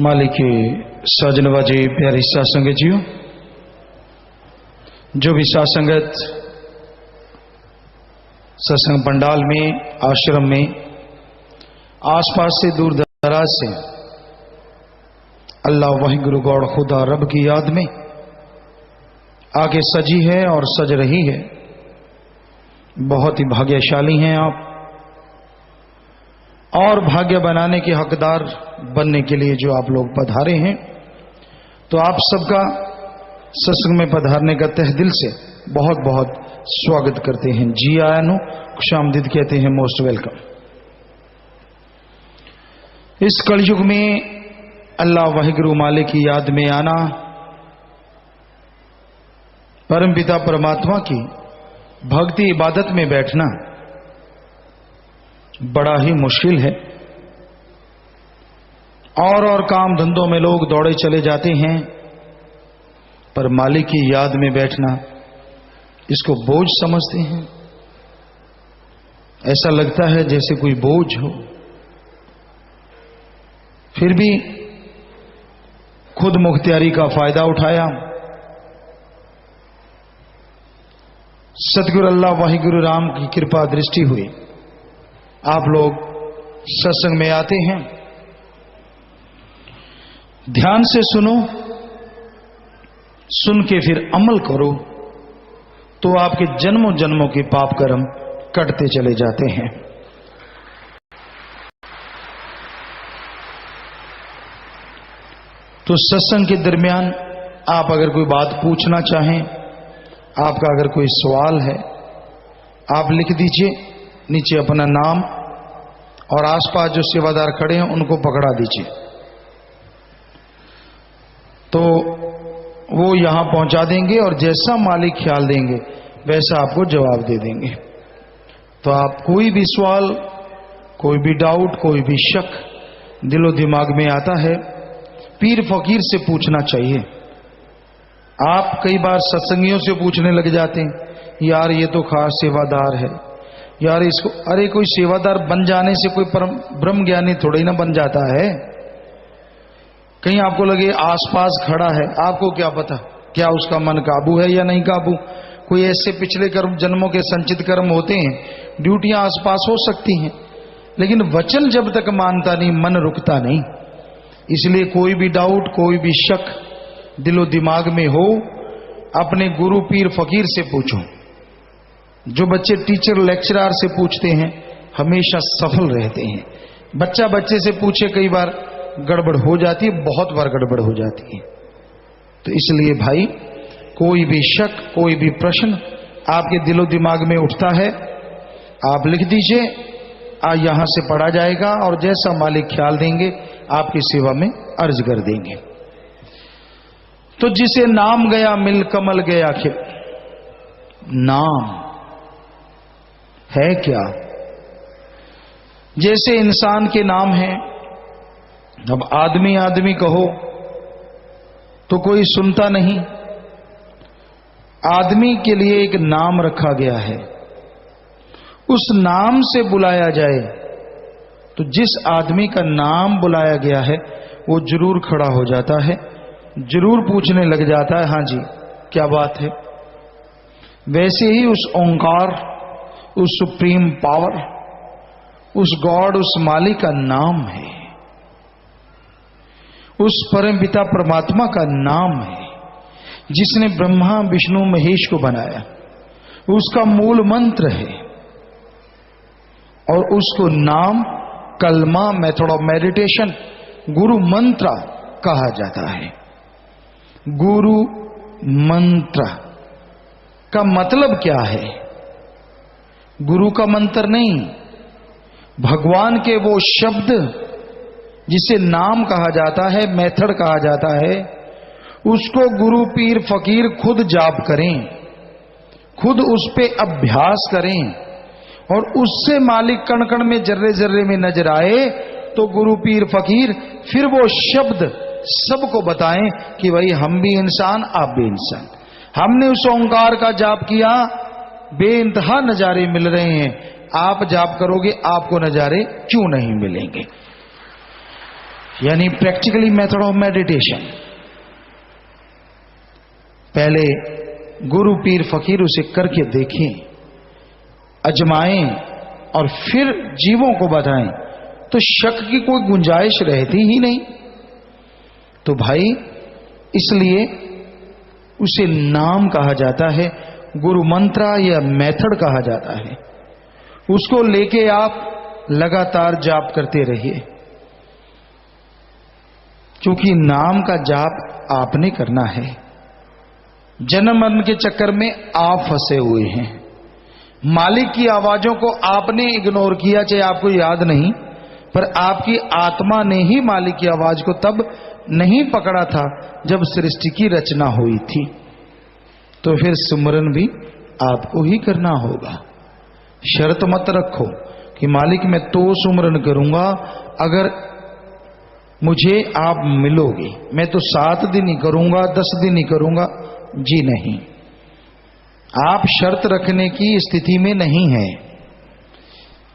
मालिक के साजनवाजी प्यारी सासंगत जियो, जो भी सासंगत सत्संग पंडाल में, आश्रम में, आसपास से दूर दराज से अल्लाह वाहिगुरु गौड़ खुदा रब की याद में आगे सजी है और सज रही है, बहुत ही भाग्यशाली हैं आप। और भाग्य बनाने के हकदार बनने के लिए जो आप लोग पधारे हैं, तो आप सबका सत्संग में पधारने का तहे दिल से बहुत बहुत स्वागत करते हैं। जी आया नो, खुशामदीद कहते हैं, मोस्ट वेलकम। इस कलयुग में अल्लाह वाहिगुरु मालिक की याद में आना, परमपिता परमात्मा की भक्ति इबादत में बैठना बड़ा ही मुश्किल है। और काम धंधों में लोग दौड़े चले जाते हैं, पर मालिक की याद में बैठना इसको बोझ समझते हैं। ऐसा लगता है जैसे कोई बोझ हो। फिर भी खुद मुख्तियारी का फायदा उठाया। सतगुरु अल्लाह वाहिगुरु राम की कृपा दृष्टि हुई, आप लोग सत्संग में आते हैं। ध्यान से सुनो, सुन के फिर अमल करो, तो आपके जन्मों जन्मों के पाप कर्म कटते चले जाते हैं। तो सत्संग के दरमियान आप अगर कोई बात पूछना चाहें, आपका अगर कोई सवाल है, आप लिख दीजिए नीचे अपना नाम, और आसपास जो सेवादार खड़े हैं उनको पकड़ा दीजिए, तो वो यहां पहुंचा देंगे और जैसा मालिक ख्याल देंगे वैसा आपको जवाब दे देंगे। तो आप कोई भी सवाल, कोई भी डाउट, कोई भी शक दिलो दिमाग में आता है, पीर फकीर से पूछना चाहिए। आप कई बार सत्संगियों से पूछने लग जाते हैं, यार ये तो खास सेवादार है, यार इसको, अरे कोई सेवादार बन जाने से कोई परम ब्रह्म ज्ञानी थोड़ा ही ना बन जाता है। कहीं आपको लगे आसपास खड़ा है, आपको क्या पता क्या उसका मन काबू है या नहीं काबू। कोई ऐसे पिछले कर्म जन्मों के संचित कर्म होते हैं, ड्यूटियां आसपास हो सकती हैं, लेकिन वचन जब तक मानता नहीं, मन रुकता नहीं। इसलिए कोई भी डाउट, कोई भी शक दिलो दिमाग में हो, अपने गुरु पीर फकीर से पूछो। जो बच्चे टीचर लेक्चरर से पूछते हैं हमेशा सफल रहते हैं। बच्चा बच्चे से पूछे कई बार गड़बड़ हो जाती है, बहुत बार गड़बड़ हो जाती है। तो इसलिए भाई, कोई भी शक, कोई भी प्रश्न आपके दिलो दिमाग में उठता है, आप लिख दीजिए, यहां से पढ़ा जाएगा और जैसा मालिक ख्याल देंगे आपकी सेवा में अर्ज कर देंगे। तो जिसे नाम गया मिल कमल गया खिल, नाम है क्या? जैसे इंसान के नाम है, अब आदमी आदमी कहो तो कोई सुनता नहीं। आदमी के लिए एक नाम रखा गया है, उस नाम से बुलाया जाए तो जिस आदमी का नाम बुलाया गया है वो जरूर खड़ा हो जाता है, जरूर पूछने लग जाता है, हां जी क्या बात है। वैसे ही उस ओंकार, उस सुप्रीम पावर, उस गॉड, उस मालिक का नाम है, उस परम पिता परमात्मा का नाम है, जिसने ब्रह्मा विष्णु महेश को बनाया, उसका मूल मंत्र है। और उसको नाम, कलमा, मेथड ऑफ मेडिटेशन, गुरु मंत्र कहा जाता है। गुरु मंत्र का मतलब क्या है? गुरु का मंत्र नहीं, भगवान के वो शब्द जिसे नाम कहा जाता है, मेथड कहा जाता है, उसको गुरु पीर फकीर खुद जाप करें, खुद उस पे अभ्यास करें, और उससे मालिक कण कण में, जर्रे जर्रे में नजर आए, तो गुरु पीर फकीर फिर वो शब्द सबको बताएं कि भाई हम भी इंसान, आप भी इंसान। हमने उस ओंकार का जाप किया, बेइंतहा नजारे मिल रहे हैं, आप जाप करोगे आपको नजारे क्यों नहीं मिलेंगे? यानी प्रैक्टिकली मेथड ऑफ मेडिटेशन। पहले गुरु पीर फकीर उसे करके देखें, अजमाएं और फिर जीवों को बताएं, तो शक की कोई गुंजाइश रहती ही नहीं। तो भाई इसलिए उसे नाम कहा जाता है, गुरु मंत्रा या मेथड कहा जाता है। उसको लेके आप लगातार जाप करते रहिए, क्योंकि नाम का जाप आपने करना है। जन्म मरण के चक्कर में आप फंसे हुए हैं। मालिक की आवाजों को आपने इग्नोर किया, चाहे आपको याद नहीं, पर आपकी आत्मा ने ही मालिक की आवाज को तब नहीं पकड़ा था जब सृष्टि की रचना हुई थी। तो फिर सुमरन भी आपको ही करना होगा। शर्त मत रखो कि मालिक मैं तो सुमरन करूंगा अगर मुझे आप मिलोगे, मैं तो 7 दिन ही करूंगा, 10 दिन ही करूंगा। जी नहीं, आप शर्त रखने की स्थिति में नहीं है।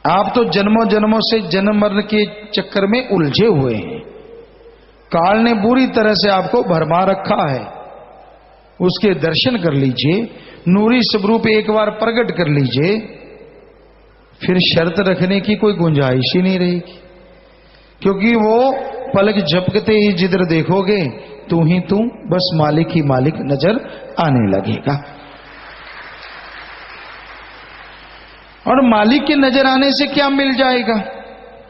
आप तो जन्मों जन्मों से जन्म मरण के चक्कर में उलझे हुए हैं। काल ने बुरी तरह से आपको भरमा रखा है। उसके दर्शन कर लीजिए, नूरी स्वरूप एक बार प्रकट कर लीजिए, फिर शर्त रखने की कोई गुंजाइश ही नहीं रहेगी। क्योंकि वो पलक झपकते ही जिधर देखोगे तू ही तू, बस मालिक ही मालिक नजर आने लगेगा। और मालिक के नजर आने से क्या मिल जाएगा?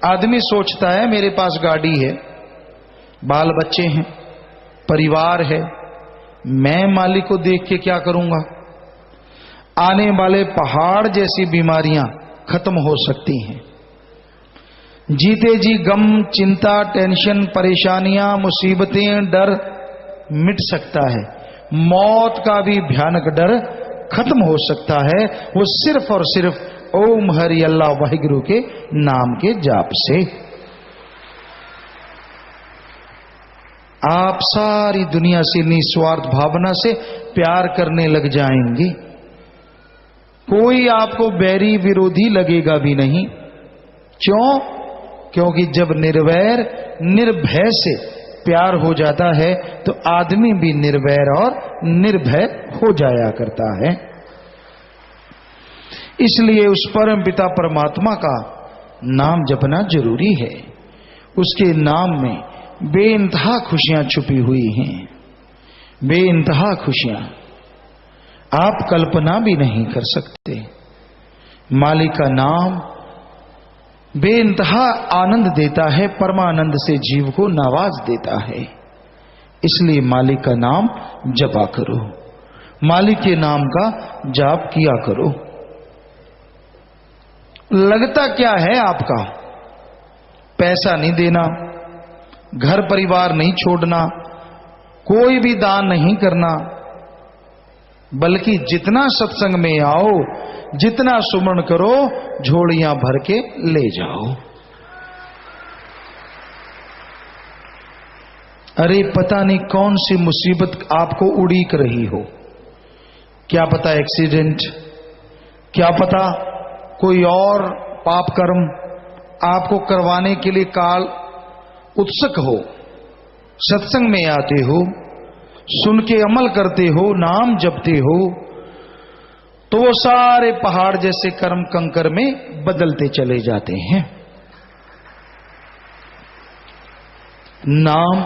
आदमी सोचता है मेरे पास गाड़ी है, बाल बच्चे हैं, परिवार है, मैं मालिक को देख के क्या करूंगा? आने वाले पहाड़ जैसी बीमारियां खत्म हो सकती हैं। जीते जी गम, चिंता, टेंशन, परेशानियां, मुसीबतें, डर मिट सकता है। मौत का भी भयानक डर खत्म हो सकता है, वो सिर्फ और सिर्फ ओम हरि अल्लाह वाहिगुरु के नाम के जाप से। आप सारी दुनिया से निस्वार्थ भावना से प्यार करने लग जाएंगे। कोई आपको बैरी विरोधी लगेगा भी नहीं। क्यों? क्योंकि जब निर्वैर निर्भय से प्यार हो जाता है तो आदमी भी निर्वैर और निर्भय हो जाया करता है। इसलिए उस परम पिता परमात्मा का नाम जपना जरूरी है। उसके नाम में बेइंतहा खुशियां छुपी हुई हैं, बेइंतहा खुशियां आप कल्पना भी नहीं कर सकते। मालिक का नाम बेइंतहा आनंद देता है, परमानंद से जीव को नवाज देता है। इसलिए मालिक का नाम जपा करो, मालिक के नाम का जाप किया करो। लगता क्या है आपका? पैसा नहीं देना, घर परिवार नहीं छोड़ना, कोई भी दान नहीं करना, बल्कि जितना सत्संग में आओ, जितना सुमरण करो, झोलियां भर के ले जाओ। अरे पता नहीं कौन सी मुसीबत आपको उड़ीक रही हो। क्या पता एक्सीडेंट, क्या पता कोई और पाप कर्म आपको करवाने के लिए काल उत्सुक हो। सत्संग में आते हो, सुन के अमल करते हो, नाम जपते हो, तो वो सारे पहाड़ जैसे कर्म कंकर में बदलते चले जाते हैं। नाम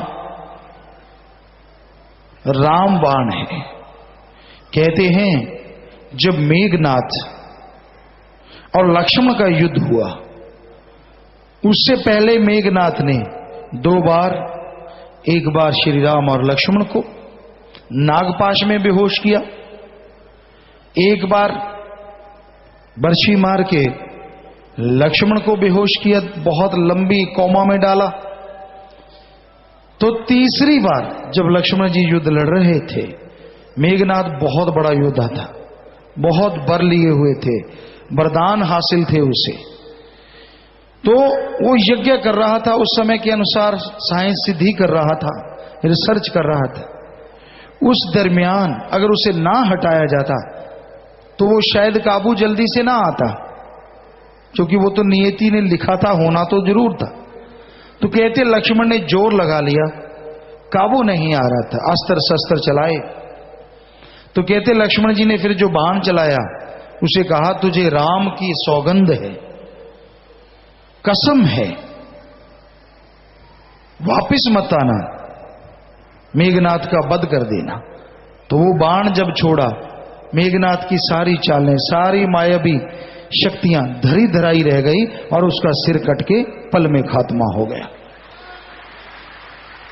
रामबाण है। कहते हैं जब मेघनाथ और लक्ष्मण का युद्ध हुआ, उससे पहले मेघनाथ ने 2 बार, एक बार श्री राम और लक्ष्मण को नागपाश में बेहोश किया, एक बार बर्छी मार के लक्ष्मण को बेहोश किया, बहुत लंबी कोमा में डाला। तो तीसरी बार जब लक्ष्मण जी युद्ध लड़ रहे थे, मेघनाथ बहुत बड़ा योद्धा था, बहुत वर लिए हुए थे, वरदान हासिल थे उसे, तो वो यज्ञ कर रहा था। उस समय के अनुसार साइंस सिद्धि कर रहा था, रिसर्च कर रहा था। उस दरमियान अगर उसे ना हटाया जाता तो वो शायद काबू जल्दी से ना आता, क्योंकि वो तो नियति ने लिखा था, होना तो जरूर था। तो कहते लक्ष्मण ने जोर लगा लिया, काबू नहीं आ रहा था, अस्त्र शस्त्र चलाए। तो कहते लक्ष्मण जी ने फिर जो बाण चलाया उसे कहा, तुझे राम की सौगंध है, कसम है, वापिस मत आना, मेघनाथ का वध कर देना। तो वो बाण जब छोड़ा, मेघनाथ की सारी चालें, सारी मायावी शक्तियां धरी धराई रह गई और उसका सिर कट के पल में खात्मा हो गया।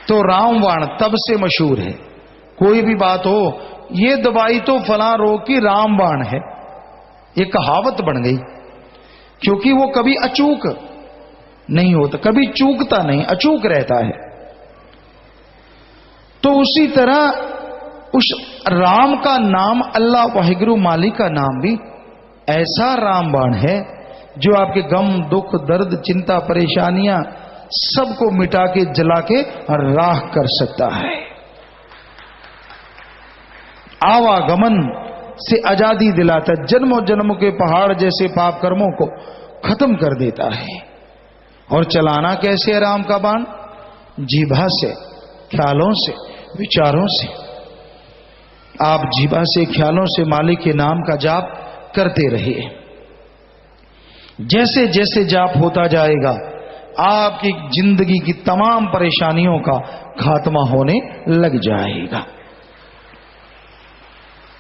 तो रामबाण तब से मशहूर है। कोई भी बात हो, ये दवाई तो फला रोग की रामबाण है, ये कहावत बन गई, क्योंकि वो कभी अचूक नहीं होता, कभी चूकता नहीं, अचूक रहता है। तो उसी तरह उस राम का नाम, अल्लाह वाहिगुरु मालिक का नाम भी ऐसा रामबाण है जो आपके गम, दुख, दर्द, चिंता, परेशानियां सबको मिटा के, जला के राख कर सकता है। आवागमन से आजादी दिलाता है, जन्मों जन्मों के पहाड़ जैसे पाप कर्मों को खत्म कर देता है। और चलाना कैसे है राम का बाण? जीभा से, ख्यालों से, विचारों से। आप जीभा से, ख्यालों से मालिक के नाम का जाप करते रहिए। जैसे जैसे जाप होता जाएगा, आपकी जिंदगी की तमाम परेशानियों का खात्मा होने लग जाएगा।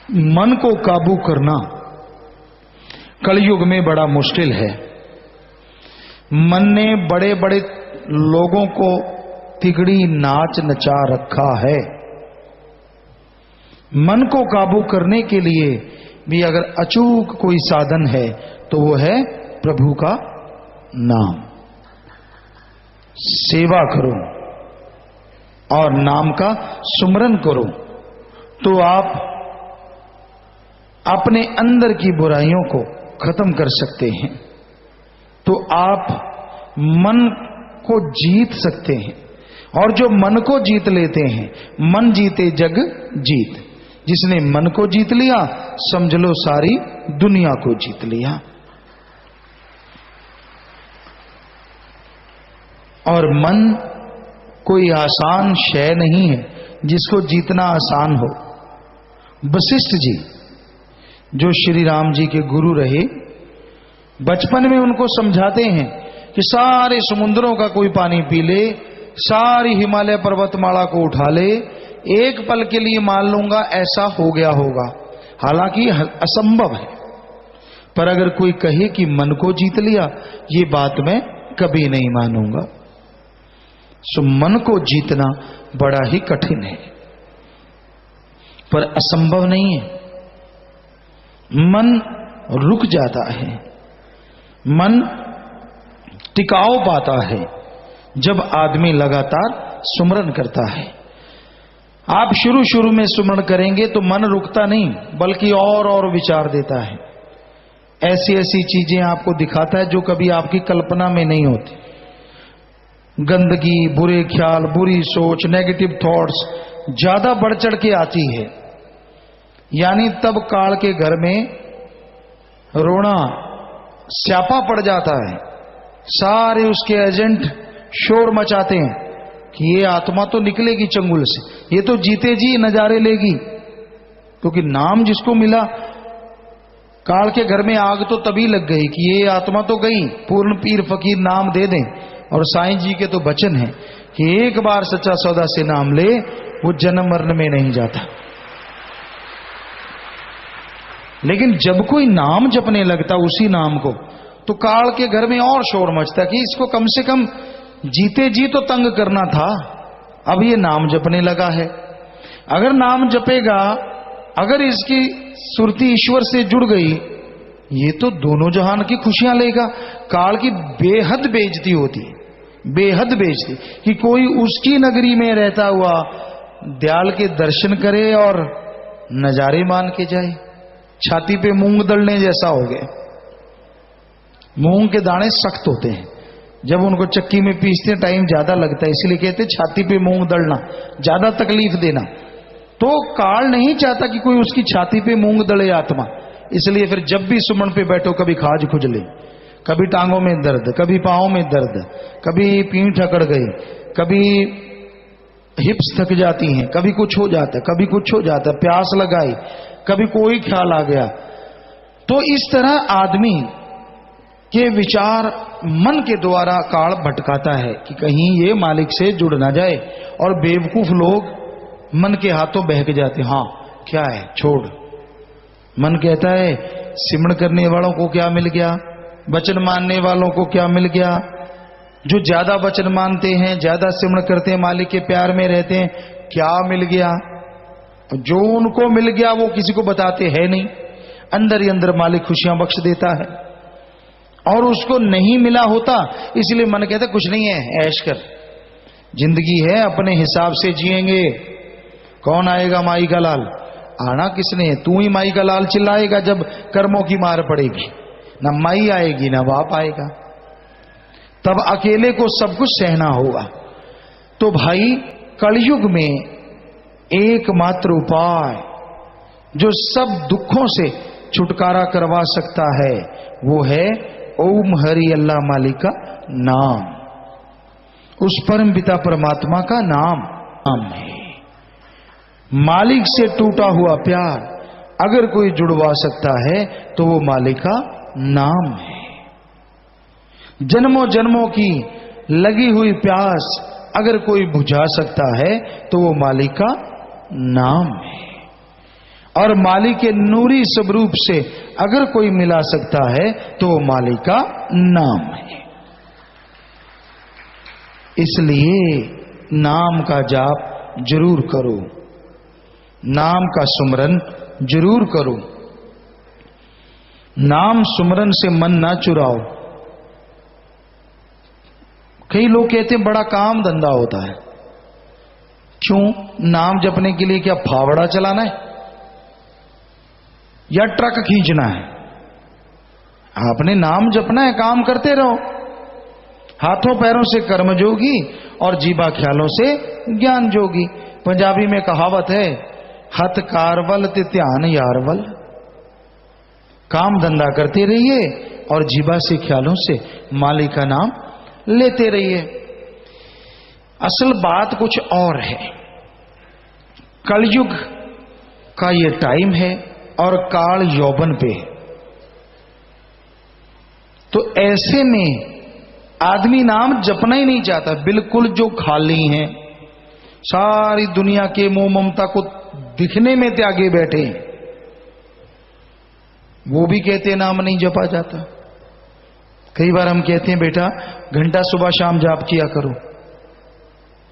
मन को काबू करना कलयुग में बड़ा मुश्किल है। मन ने बड़े बड़े लोगों को तिगड़ी नाच नचा रखा है। मन को काबू करने के लिए भी अगर अचूक कोई साधन है तो वो है प्रभु का नाम। सेवा करो और नाम का सुमरन करो तो आप अपने अंदर की बुराइयों को खत्म कर सकते हैं। तो आप मन को जीत सकते हैं। और जो मन को जीत लेते हैं, मन जीते जग जीत। जिसने मन को जीत लिया, समझ लो सारी दुनिया को जीत लिया। और मन कोई आसान शय नहीं है जिसको जीतना आसान हो। वशिष्ठ जी जो श्री राम जी के गुरु रहे, बचपन में उनको समझाते हैं कि सारे समुद्रों का कोई पानी पी ले, सारी हिमालय पर्वतमाला को उठा ले, एक पल के लिए मान लूंगा ऐसा हो गया होगा। हालांकि असंभव है, पर अगर कोई कहे कि मन को जीत लिया, ये बात मैं कभी नहीं मानूंगा। सो मन को जीतना बड़ा ही कठिन है, पर असंभव नहीं है। मन रुक जाता है, मन टिकाव पाता है जब आदमी लगातार सुमरन करता है। आप शुरू शुरू में सुमरन करेंगे तो मन रुकता नहीं, बल्कि और विचार देता है। ऐसी ऐसी चीजें आपको दिखाता है जो कभी आपकी कल्पना में नहीं होती। गंदगी, बुरे ख्याल, बुरी सोच, नेगेटिव थॉट्स ज्यादा बढ़ चढ़ के आती है। यानी तब काल के घर में रोना स्यापा पड़ जाता है। सारे उसके एजेंट शोर मचाते हैं कि ये आत्मा तो निकलेगी चंगुल से, ये तो जीते जी नजारे लेगी। क्योंकि नाम जिसको मिला, काल के घर में आग तो तभी लग गई कि ये आत्मा तो गई। पूर्ण पीर फकीर नाम दे दें, और साईं जी के तो वचन है कि एक बार सच्चा सौदा से नाम ले, वो जन्म मरण में नहीं जाता। लेकिन जब कोई नाम जपने लगता उसी नाम को, तो काल के घर में और शोर मचता कि इसको कम से कम जीते जी तो तंग करना था, अब ये नाम जपने लगा है। अगर नाम जपेगा, अगर इसकी सुरती ईश्वर से जुड़ गई, ये तो दोनों जहान की खुशियां लेगा। काल की बेहद बेइज्जती होती है, बेहद बेइज्जती, कि कोई उसकी नगरी में रहता हुआ दयाल के दर्शन करे और नजारे मान के जाए। छाती पे मूंग दलने जैसा हो गया। मूंग के दाने सख्त होते हैं, जब उनको चक्की में पीसते टाइम ज्यादा लगता है, इसलिए कहते छाती पे मूंग दलना, ज्यादा तकलीफ देना। तो काल नहीं चाहता कि कोई उसकी छाती पे मूंग दले आत्मा। इसलिए फिर जब भी सुमन पे बैठो कभी खाज खुजले, कभी टांगों में दर्द, कभी पांवों में दर्द, कभी पीठ अकड़ गई, कभी हिप्स थक जाती हैं, कभी कुछ हो जाता है, कभी कुछ हो जाता है, प्यास लगाई, कभी कोई ख्याल आ गया। तो इस तरह आदमी के विचार मन के द्वारा काल भटकाता है कि कहीं ये मालिक से जुड़ ना जाए। और बेवकूफ लोग मन के हाथों बहक जाते, हाँ क्या है छोड़। मन कहता है सिमरण करने वालों को क्या मिल गया, वचन मानने वालों को क्या मिल गया। जो ज्यादा वचन मानते हैं, ज्यादा सिमरण करते हैं, मालिक के प्यार में रहते हैं, क्या मिल गया। जो उनको मिल गया वो किसी को बताते हैं नहीं। अंदर ही अंदर मालिक खुशियां बख्श देता है। और उसको नहीं मिला होता इसलिए मन कहता कुछ नहीं है, ऐश कर, जिंदगी है अपने हिसाब से जिएंगे। कौन आएगा माई का लाल, आना किसने, तू ही माई का लाल चिल्लाएगा जब कर्मों की मार पड़ेगी। ना माई आएगी ना बाप आएगा, तब अकेले को सब कुछ सहना होगा। तो भाई कलयुग में एकमात्र उपाय जो सब दुखों से छुटकारा करवा सकता है वो है ओम हरि अल्लाह मालिक का नाम। उस परम पिता परमात्मा का नाम है। मालिक से टूटा हुआ प्यार अगर कोई जुड़वा सकता है तो वो मालिक का नाम है। जन्मों जन्मों की लगी हुई प्यास अगर कोई बुझा सकता है तो वो मालिक का नाम है। और मालिक के नूरी स्वरूप से अगर कोई मिला सकता है तो वो मालिक का नाम है। इसलिए नाम का जाप जरूर करो, नाम का सुमरन जरूर करो। नाम सुमरन से मन ना चुराओ। कई लोग कहते हैं बड़ा काम धंधा होता है। क्यों? नाम जपने के लिए क्या फावड़ा चलाना है या ट्रक खींचना है? आपने नाम जपना है, काम करते रहो। हाथों पैरों से कर्म जोगी और जीवा ख्यालों से ज्ञान जोगी। पंजाबी में कहावत है, हथ कारवल ते ध्यान यारवल। काम धंधा करते रहिए और जीवा से ख्यालों से मालिक का नाम लेते रहिए। असल बात कुछ और है। कलयुग का ये टाइम है और काल यौवन पे। तो ऐसे में आदमी नाम जपना ही नहीं चाहता, बिल्कुल जो खाली हैं, सारी दुनिया के मोह ममता को दिखने में त्यागे बैठे, वो भी कहते नाम नहीं जपा जाता। कई बार हम कहते हैं बेटा घंटा सुबह शाम जाप किया करो।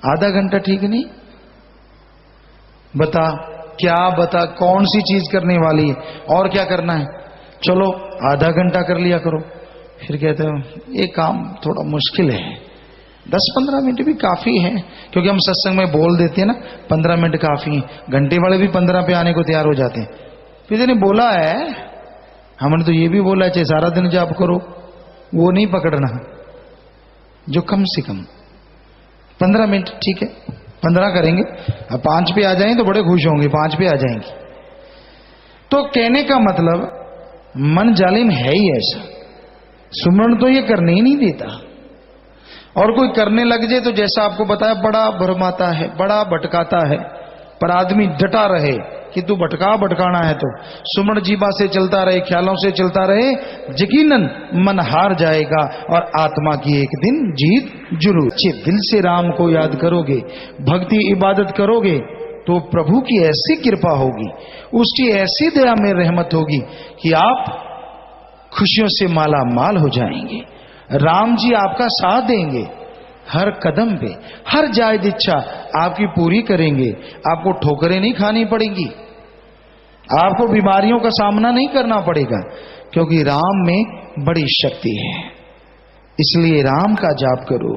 आधा घंटा ठीक नहीं? बता क्या, बता कौन सी चीज करने वाली है और क्या करना है? चलो आधा घंटा कर लिया करो। फिर कहते हो ये काम थोड़ा मुश्किल है, 10-15 मिनट भी काफी है। क्योंकि हम सत्संग में बोल देते हैं ना 15 मिनट काफी है। घंटे वाले भी 15 पे आने को तैयार हो जाते हैं। फिर ने बोला है, हमने तो ये भी बोला है चाहे सारा दिन जाप करो, वो नहीं पकड़ना। जो कम से कम 15 मिनट ठीक है, 15 करेंगे। अब 5 पे आ जाएं तो बड़े खुश होंगे, 5 पे आ जाएंगे। तो कहने का मतलब मन जालिम है ही ऐसा, सुमरण तो ये करने ही नहीं देता। और कोई करने लग जाए तो जैसा आपको बताया बड़ा भरमाता है, बड़ा भटकाता है। पर आदमी डटा रहे कि तू भटकाना है तो सुमरण जीवा से चलता रहे, ख्यालों से चलता रहे, यकीनन मन हार जाएगा और आत्मा की एक दिन जीत जरूर। दिल से राम को याद करोगे, भक्ति इबादत करोगे तो प्रभु की ऐसी कृपा होगी, उसकी ऐसी दया में रहमत होगी कि आप खुशियों से माला माल हो जाएंगे। राम जी आपका साथ देंगे हर कदम पे, हर जायज इच्छा आपकी पूरी करेंगे। आपको ठोकरें नहीं खानी पड़ेगी, आपको बीमारियों का सामना नहीं करना पड़ेगा, क्योंकि राम में बड़ी शक्ति है। इसलिए राम का जाप करो।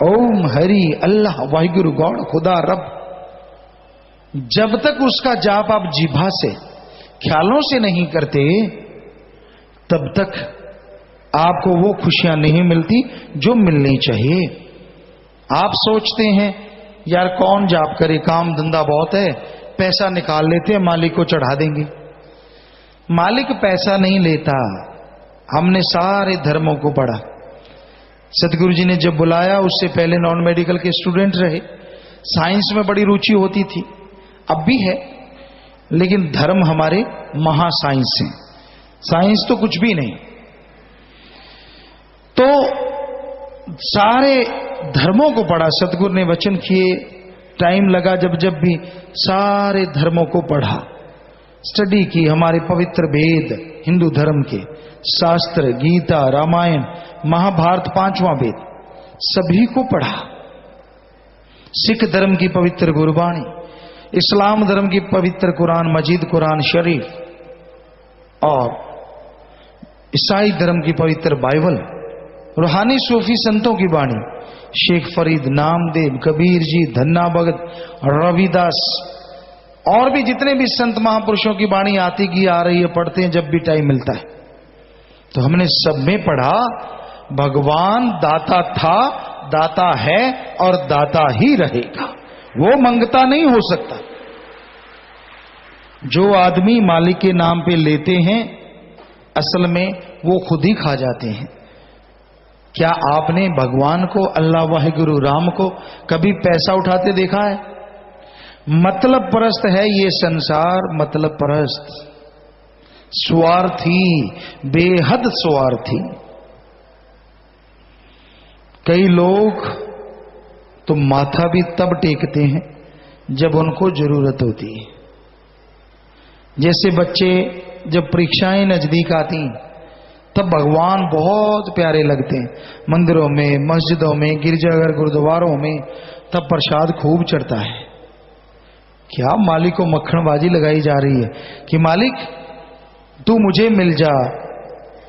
ओम हरि अल्लाह वाहिगुरु गॉड खुदा रब। जब तक उसका जाप आप जिभा से ख्यालों से नहीं करते तब तक आपको वो खुशियां नहीं मिलती जो मिलनी चाहिए। आप सोचते हैं यार कौन जाप करे, काम धंधा बहुत है, पैसा निकाल लेते हैं मालिक को चढ़ा देंगे। मालिक पैसा नहीं लेता, हमने सारे धर्मों को पढ़ा। सतगुरु जी ने जब बुलाया, उससे पहले नॉन मेडिकल के स्टूडेंट रहे, साइंस में बड़ी रुचि होती थी, अब भी है, लेकिन धर्म हमारे महा साइंस हैं। साइंस तो कुछ भी नहीं। तो सारे धर्मों को पढ़ा, सतगुरु ने वचन किए, टाइम लगा जब भी सारे धर्मों को पढ़ा, स्टडी की, हमारे पवित्र वेद हिंदू धर्म के शास्त्र, गीता, रामायण, महाभारत, 5वां वेद, सभी को पढ़ा। सिख धर्म की पवित्र गुरबाणी, इस्लाम धर्म की पवित्र कुरान मजीद, कुरान शरीफ, और ईसाई धर्म की पवित्र बाइबल, रूहानी सूफी संतों की वाणी, शेख फरीद, नामदेव, कबीर जी, धन्ना भगत, रविदास, और भी जितने भी संत महापुरुषों की वाणी आती की आ रही है, पढ़ते हैं जब भी टाइम मिलता है। तो हमने सब में पढ़ा, भगवान दाता था, दाता है और दाता ही रहेगा, वो मंगता नहीं हो सकता। जो आदमी मालिक के नाम पे लेते हैं, असल में वो खुद ही खा जाते हैं। क्या आपने भगवान को, अल्लाह वाहिगुरु राम को कभी पैसा उठाते देखा है? मतलब परस्त है ये संसार, मतलब परस्त, स्वार्थी, बेहद स्वार्थी। कई लोग तो माथा भी तब टेकते हैं जब उनको जरूरत होती है। जैसे बच्चे जब परीक्षाएं नजदीक आती तब भगवान बहुत प्यारे लगते हैं, मंदिरों में, मस्जिदों में, गिरजाघर, गुरुद्वारों में, तब प्रसाद खूब चढ़ता है। क्या मालिक को मक्खनबाजी लगाई जा रही है कि मालिक तू मुझे मिल जा,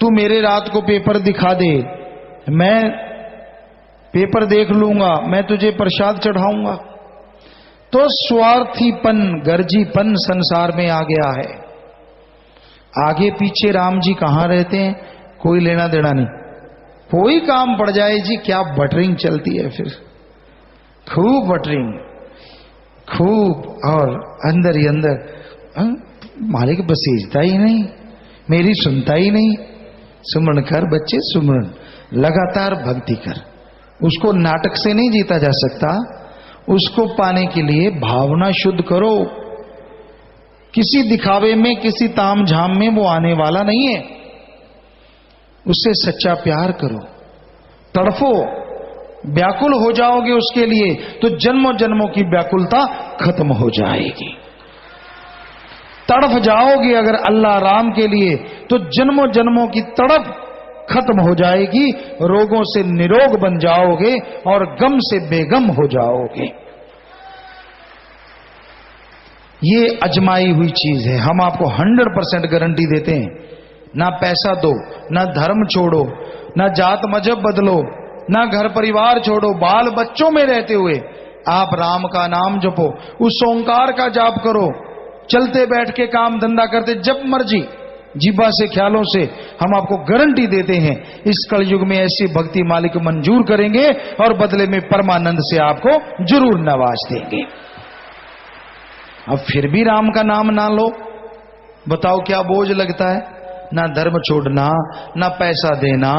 तू मेरे रात को पेपर दिखा दे, मैं पेपर देख लूंगा, मैं तुझे प्रसाद चढ़ाऊंगा। तो स्वार्थीपन, गर्जीपन संसार में आ गया है। आगे पीछे राम जी कहां रहते हैं, कोई लेना देना नहीं। कोई काम पड़ जाए जी, क्या बटरिंग चलती है, फिर खूब बटरिंग, खूब, और अंदर ही अंदर मालिक बसीजता ही नहीं, मेरी सुनता ही नहीं। सुमरण कर बच्चे, सुमरण, लगातार भक्ति कर। उसको नाटक से नहीं जीता जा सकता, उसको पाने के लिए भावना शुद्ध करो। किसी दिखावे में, किसी ताम झाम में वो आने वाला नहीं है। उससे सच्चा प्यार करो, तड़फो, व्याकुल हो जाओगे उसके लिए तो जन्मों जन्मों की व्याकुलता खत्म हो जाएगी। तड़फ जाओगे अगर अल्लाह राम के लिए तो जन्मों जन्मों की तड़प खत्म हो जाएगी, रोगों से निरोग बन जाओगे और गम से बेगम हो जाओगे। ये अजमाई हुई चीज है, हम आपको 100% गारंटी देते हैं। ना पैसा दो, ना धर्म छोड़ो, ना जात मजहब बदलो, ना घर परिवार छोड़ो, बाल बच्चों में रहते हुए आप राम का नाम जपो, उस ओंकार का जाप करो, चलते बैठ के काम धंधा करते, जब मर्जी जीवा से, ख्यालों से। हम आपको गारंटी देते हैं इस कलयुग में ऐसी भक्ति मालिक मंजूर करेंगे और बदले में परमानंद से आपको जरूर नवाज देंगे। अब फिर भी राम का नाम ना लो, बताओ क्या बोझ लगता है? ना धर्म छोड़ना, ना पैसा देना।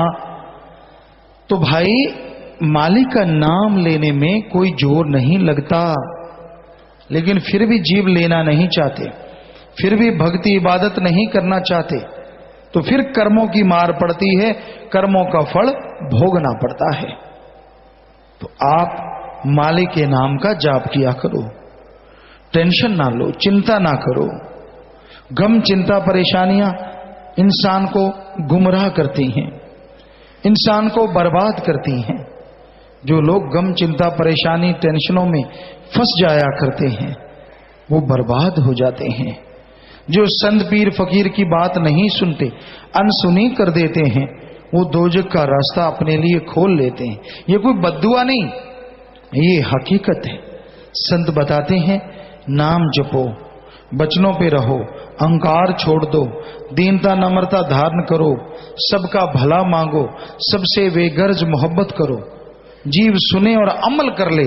तो भाई मालिक का नाम लेने में कोई जोर नहीं लगता, लेकिन फिर भी जीव लेना नहीं चाहते, फिर भी भक्ति इबादत नहीं करना चाहते, तो फिर कर्मों की मार पड़ती है, कर्मों का फल भोगना पड़ता है। तो आप मालिक के नाम का जाप किया करो, टेंशन ना लो, चिंता ना करो। गम, चिंता, परेशानियां इंसान को गुमराह करती हैं, इंसान को बर्बाद करती हैं। जो लोग गम, चिंता, परेशानी, टेंशनों में फंस जाया करते हैं वो बर्बाद हो जाते हैं। जो संत पीर फकीर की बात नहीं सुनते, अनसुनी कर देते हैं, वो दोजख का रास्ता अपने लिए खोल लेते हैं। ये कोई बद्दुआ नहीं, ये हकीकत है। संत बताते हैं नाम जपो, बचनों पे रहो, अहंकार छोड़ दो, दीनता नम्रता धारण करो, सबका भला मांगो, सबसे बेगर्ज मोहब्बत करो। जीव सुने और अमल कर ले,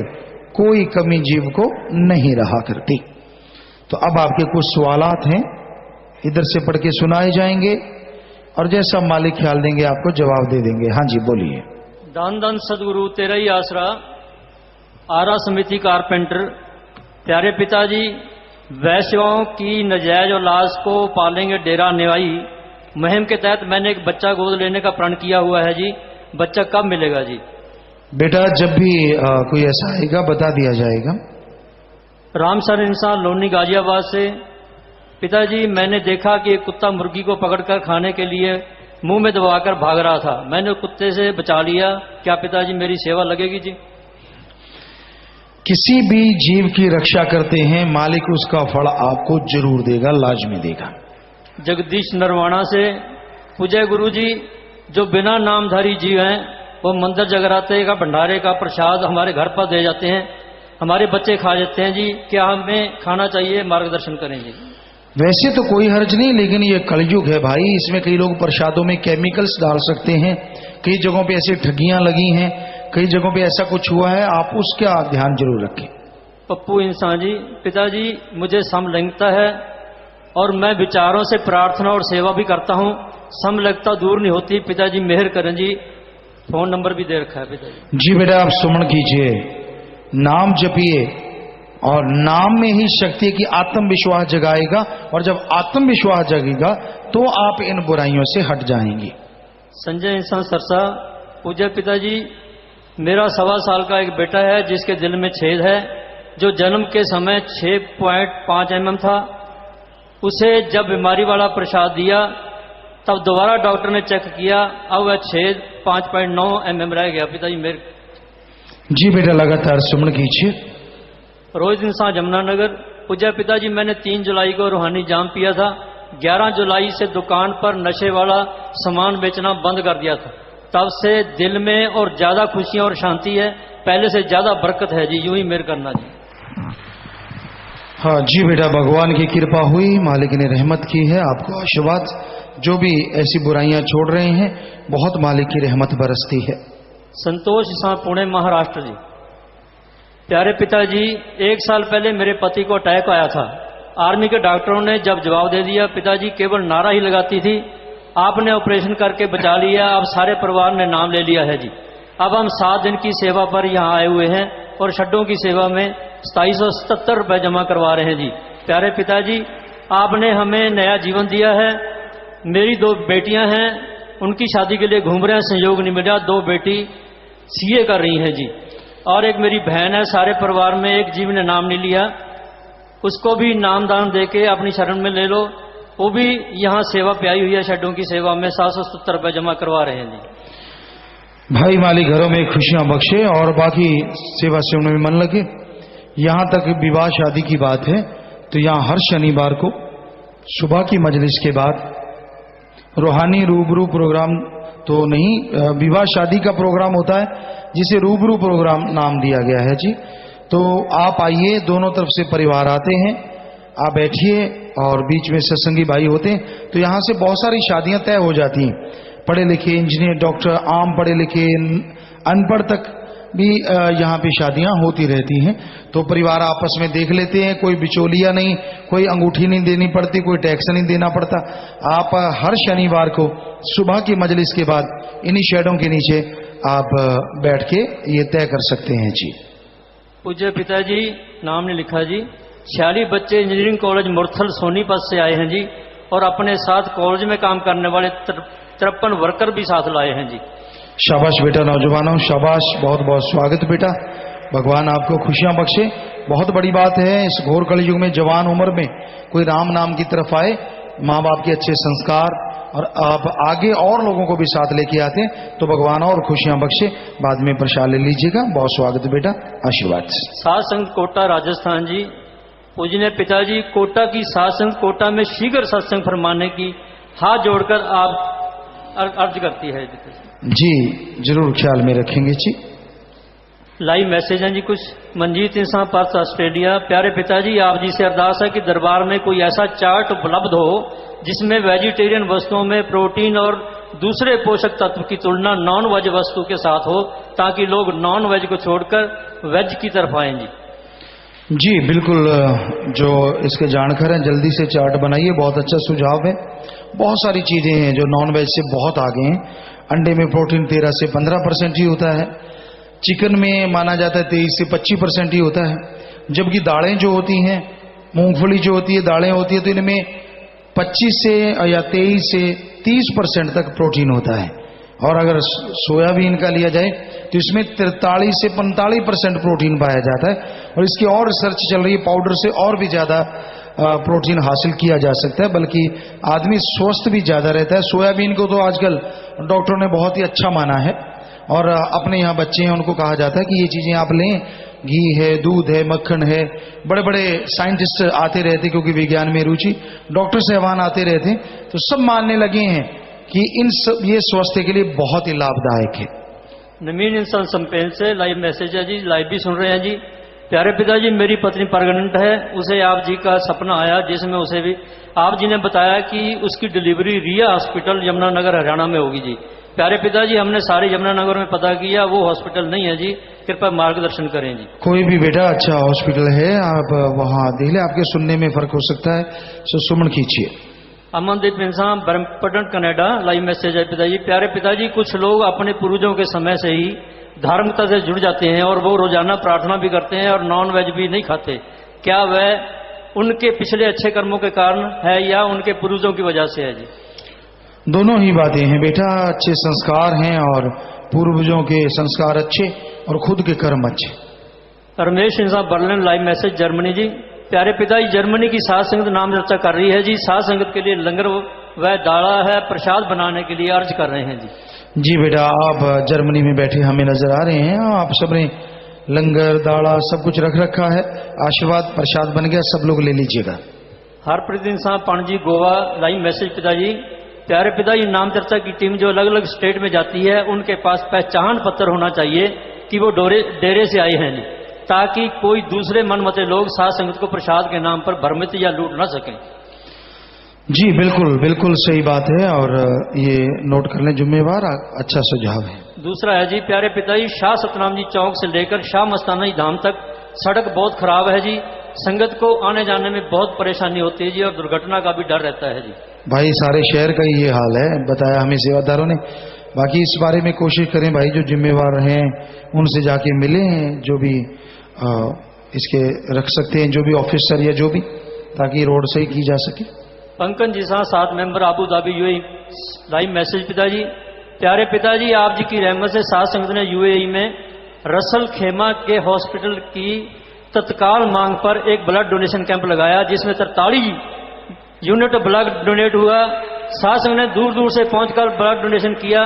कोई कमी जीव को नहीं रहा करती। तो अब आपके कुछ सवालात हैं, इधर से पढ़ के सुनाए जाएंगे। और जैसा मालिक ख्याल देंगे आपको जवाब दे देंगे। हाँ जी बोलिए। दान दान सदगुरु तेरा ही आसरा, आरा समिति कारपेंटर। प्यारे पिताजी, वैश्यों की नजायज औलाद को पालेंगे डेरा निवाई मुहिम के तहत मैंने एक बच्चा गोद लेने का प्रण किया हुआ है जी। बच्चा कब मिलेगा जी? बेटा जब भी कोई ऐसा आएगा बता दिया जाएगा। राम सर इंसान लोनी गाजियाबाद से। पिताजी, मैंने देखा कि एक कुत्ता मुर्गी को पकड़कर खाने के लिए मुंह में दबाकर भाग रहा था। मैंने कुत्ते से बचा लिया। क्या पिताजी मेरी सेवा लगेगी जी? किसी भी जीव की रक्षा करते हैं, मालिक उसका फल आपको जरूर देगा, लाजमी देगा। जगदीश नरवाणा से। पूज्य गुरु जी, जो बिना नामधारी जीव हैं वो मंदिर जगराते का भंडारे का प्रसाद हमारे घर पर दे जाते हैं, हमारे बच्चे खा जाते हैं जी। क्या हमें खाना चाहिए? मार्गदर्शन करें जी। वैसे तो कोई हर्ज नहीं, लेकिन ये कलयुग है भाई, इसमें कई लोग प्रसादों में केमिकल्स डाल सकते हैं। कई जगहों पे ऐसी ठगियां लगी हैं, कई जगहों पे ऐसा कुछ हुआ है, आप उसका ध्यान जरूर रखें। पप्पू इंसान जी। पिताजी, मुझे समलैंगिकता है और मैं विचारों से प्रार्थना और सेवा भी करता हूँ। समलैंगिकता दूर नहीं होती। पिताजी मेहर करें जी। फोन नंबर भी दे रखा है पिताजी। जी बेटा, आप सुमन कीजिए, नाम जपिए, और नाम में ही शक्ति की आत्मविश्वास जगाएगा, और जब आत्मविश्वास जगेगा तो आप इन बुराइयों से हट जाएंगे। संजय इंसान सरसा। पूज्य पिताजी, मेरा 1.25 साल का एक बेटा है जिसके दिल में छेद है, जो जन्म के समय 6.5 mm था। उसे जब बीमारी वाला प्रसाद दिया तब दोबारा डॉक्टर ने चेक किया, अब वह छेद 5.9 mm रह गया। पिताजी मेरे। जी बेटा, लगातार सुमन कीजिए। रोहित इंसान जमुनानगर। पूज्य पिताजी, मैंने 3 जुलाई को रूहानी जाम पिया था। 11 जुलाई से दुकान पर नशे वाला सामान बेचना बंद कर दिया था। तब से दिल में और ज्यादा खुशियां और शांति है, पहले से ज्यादा बरकत है जी। यूं ही मेहर करना जी। हाँ जी बेटा, भगवान की कृपा हुई, मालिक ने रहमत की है, आपको आशीर्वाद। जो भी ऐसी बुराइयां छोड़ रहे हैं, बहुत मालिक की रहमत बरसती है। संतोष इंसान पुणे महाराष्ट्र जी। प्यारे पिताजी, 1 साल पहले मेरे पति को अटैक आया था। आर्मी के डॉक्टरों ने जब जवाब दे दिया, पिताजी केवल नारा ही लगाती थी, आपने ऑपरेशन करके बचा लिया। अब सारे परिवार ने नाम ले लिया है जी। अब हम 7 दिन की सेवा पर यहाँ आए हुए हैं और शड्डों की सेवा में 2777 रुपये जमा करवा रहे हैं जी। प्यारे पिताजी, आपने हमें नया जीवन दिया है। मेरी 2 बेटियां हैं, उनकी शादी के लिए घूम रहे हैं, संयोग नहीं मिला। 2 बेटी सीए कर रही हैं जी, और एक मेरी बहन है। सारे परिवार में एक जीव ने नाम नहीं लिया, उसको भी नामदान देके अपनी शरण में ले लो। वो भी यहाँ सेवा पे आई हुई है, शड्डों की सेवा में 777 रुपये जमा करवा रहे हैं जी। भाई मालिक घरों में खुशियां बख्शे और बाकी सेवा से उनमें मन लगे। यहाँ तक विवाह शादी की बात है तो यहाँ हर शनिवार को सुबह की मजलिस के बाद रूहानी रूबरू प्रोग्राम तो नहीं, विवाह शादी का प्रोग्राम होता है, जिसे रूबरू प्रोग्राम नाम दिया गया है जी। तो आप आइए, दोनों तरफ से परिवार आते हैं, आप बैठिए और बीच में सत्संगी भाई होते हैं। तो यहाँ से बहुत सारी शादियां तय हो जाती हैं, पढ़े लिखे, इंजीनियर, डॉक्टर, आम पढ़े लिखे, अनपढ़ तक भी यहाँ पे शादियां होती रहती हैं। तो परिवार आपस में देख लेते हैं, कोई बिचौलिया नहीं, कोई अंगूठी नहीं देनी पड़ती, कोई टैक्स नहीं देना पड़ता। आप हर शनिवार को सुबह की मजलिस के बाद इन्हीं शेडों के नीचे आप बैठ के ये तय कर सकते हैं जी। पूज्य पिताजी, नाम नहीं लिखा जी। 46 बच्चे इंजीनियरिंग कॉलेज मुरथल सोनीपत से आए हैं जी, और अपने साथ कॉलेज में काम करने वाले 53 वर्कर भी साथ लाए हैं जी। शाबाश बेटा, नौजवानों शाबाश, बहुत बहुत स्वागत बेटा। भगवान आपको खुशियां बख्शे। बहुत बड़ी बात है इस घोर कलयुग में जवान उम्र में कोई राम नाम की तरफ आए, माँ बाप के अच्छे संस्कार, और आप आगे और लोगों को भी साथ लेके आते हैं, तो भगवान और खुशियां बख्शे। बाद में प्रसाद ले लीजिएगा। बहुत स्वागत बेटा, आशीर्वाद। सातसंग कोटा राजस्थान जी। पूजनीय पिताजी, कोटा की सातसंग कोटा में शीघ्र सत्संग फरमाने की हाथ जोड़कर आप अर्ज करती है जी। जरूर ख्याल में रखेंगे जी। लाइव मैसेज हैं जी कुछ। मंजीत इंसान पर्थ ऑस्ट्रेलिया। प्यारे पिताजी, आप जी से अरदास है कि दरबार में कोई ऐसा चार्ट उपलब्ध हो जिसमें वेजिटेरियन वस्तुओं में प्रोटीन और दूसरे पोषक तत्व की तुलना नॉन वेज वस्तु के साथ हो, ताकि लोग नॉन वेज को छोड़कर वेज की तरफ आएं जी। जी बिल्कुल, जो इसके जानकार हैं जल्दी से चार्ट बनाइए, बहुत अच्छा सुझाव है। बहुत सारी चीजें हैं जो नॉन वेज से बहुत आगे हैं। अंडे में प्रोटीन 13 से 15% ही होता है, चिकन में माना जाता है 23 से 25% ही होता है, जबकि दालें जो होती हैं, मूंगफली जो होती है, दालें होती है, तो इनमें 25 से या 23 से 30% तक प्रोटीन होता है। और अगर सोयाबीन का लिया जाए तो इसमें 43 से 45% प्रोटीन पाया जाता है। और इसकी और रिसर्च चल रही है, पाउडर से और भी ज्यादा प्रोटीन हासिल किया जा सकता है, बल्कि आदमी स्वस्थ भी ज्यादा रहता है। सोयाबीन को तो आजकल डॉक्टरों ने बहुत ही अच्छा माना है, और अपने यहाँ बच्चे हैं उनको कहा जाता है कि ये चीजें आप लें, घी है, दूध है, मक्खन है। बड़े बड़े साइंटिस्ट आते रहते, क्योंकि विज्ञान में रुचि, डॉक्टर साहबान आते रहते, तो सब मानने लगे हैं कि ये स्वास्थ्य के लिए बहुत ही लाभदायक है। नवीन इंसान संपेन से लाइव मैसेज है जी, लाइव भी सुन रहे हैं जी। प्यारे पिताजी, मेरी पत्नी प्रेग्नेंट है, उसे आप जी का सपना आया जिसमें उसे भी आप जी ने बताया कि उसकी डिलीवरी रिया हॉस्पिटल यमुनानगर हरियाणा में होगी जी। प्यारे पिताजी, हमने सारे यमुनानगर में पता किया, वो हॉस्पिटल नहीं है जी, कृपया मार्गदर्शन करें जी। कोई भी बेटा अच्छा हॉस्पिटल है, आप वहां देख ले, आपके सुनने में फर्क हो सकता है, सो सुमन खींचिए। अमनदीप इंसान ब्रह्मपटन कनाडा, लाइव मैसेज है पिताजी। प्यारे पिताजी, कुछ लोग अपने पूर्वजों के समय से ही धार्मिकता से जुड़ जाते हैं और वो रोजाना प्रार्थना भी करते हैं और नॉन वेज भी नहीं खाते। क्या वह उनके पिछले अच्छे कर्मों के कारण है या उनके पूर्वजों की वजह से है जी? दोनों ही बातें हैं बेटा, अच्छे संस्कार हैं और पूर्वजों के संस्कार अच्छे और खुद के कर्म अच्छे। रमेश इंसान बर्लिन, लाइव मैसेज जर्मनी जी। प्यारे पिताजी, जर्मनी की साध संगत नाम चर्चा कर रही है जी, साध संगत के लिए लंगर व दाड़ा है प्रसाद बनाने के लिए अर्ज कर रहे हैं जी। जी बेटा, आप जर्मनी में बैठे हमें नजर आ रहे हैं, आप सबने लंगर दाड़ा सब कुछ रख रखा है, आशीर्वाद प्रसाद बन गया, सब लोग ले लीजिएगा। हरप्रीत इंसान पणजी गोवा, लाइव मैसेज पिताजी। प्यारे पिताजी, नाम चर्चा की टीम जो अलग अलग स्टेट में जाती है उनके पास पहचान पत्र होना चाहिए कि वो डेरे से आए हैं, ताकि कोई दूसरे मनमते लोग साध संगत को प्रसाद के नाम पर भ्रमित या लूट ना सकें। जी बिल्कुल बिल्कुल सही बात है, और ये नोट कर लें, जिम्मेवार अच्छा सुझाव है। दूसरा है जी, प्यारे पिताजी, शाह सतनाम जी चौक से लेकर शाह मस्ताना जी धाम तक सड़क बहुत खराब है जी, संगत को आने जाने में बहुत परेशानी होती है जी, और दुर्घटना का भी डर रहता है जी। भाई सारे शहर का ये हाल है, बताया हमें सेवादारों ने। बाकी इस बारे में कोशिश करें भाई, जो जिम्मेवार हैं उनसे जाके मिलें, जो भी इसके रख सकते हैं, जो भी ऑफिसर या जो भी, ताकि रोड सही की जा सके। पंकज जी साहब, 7 member Abu Dhabi UAE, live message पिताजी। प्यारे पिताजी, आप जी की रहमत से साध संगत ने यूएई में रसल खेमा के हॉस्पिटल की तत्काल मांग पर एक ब्लड डोनेशन कैंप लगाया, जिसमें 43 यूनिट ब्लड डोनेट हुआ। साध संगत ने दूर दूर से पहुंचकर ब्लड डोनेशन किया।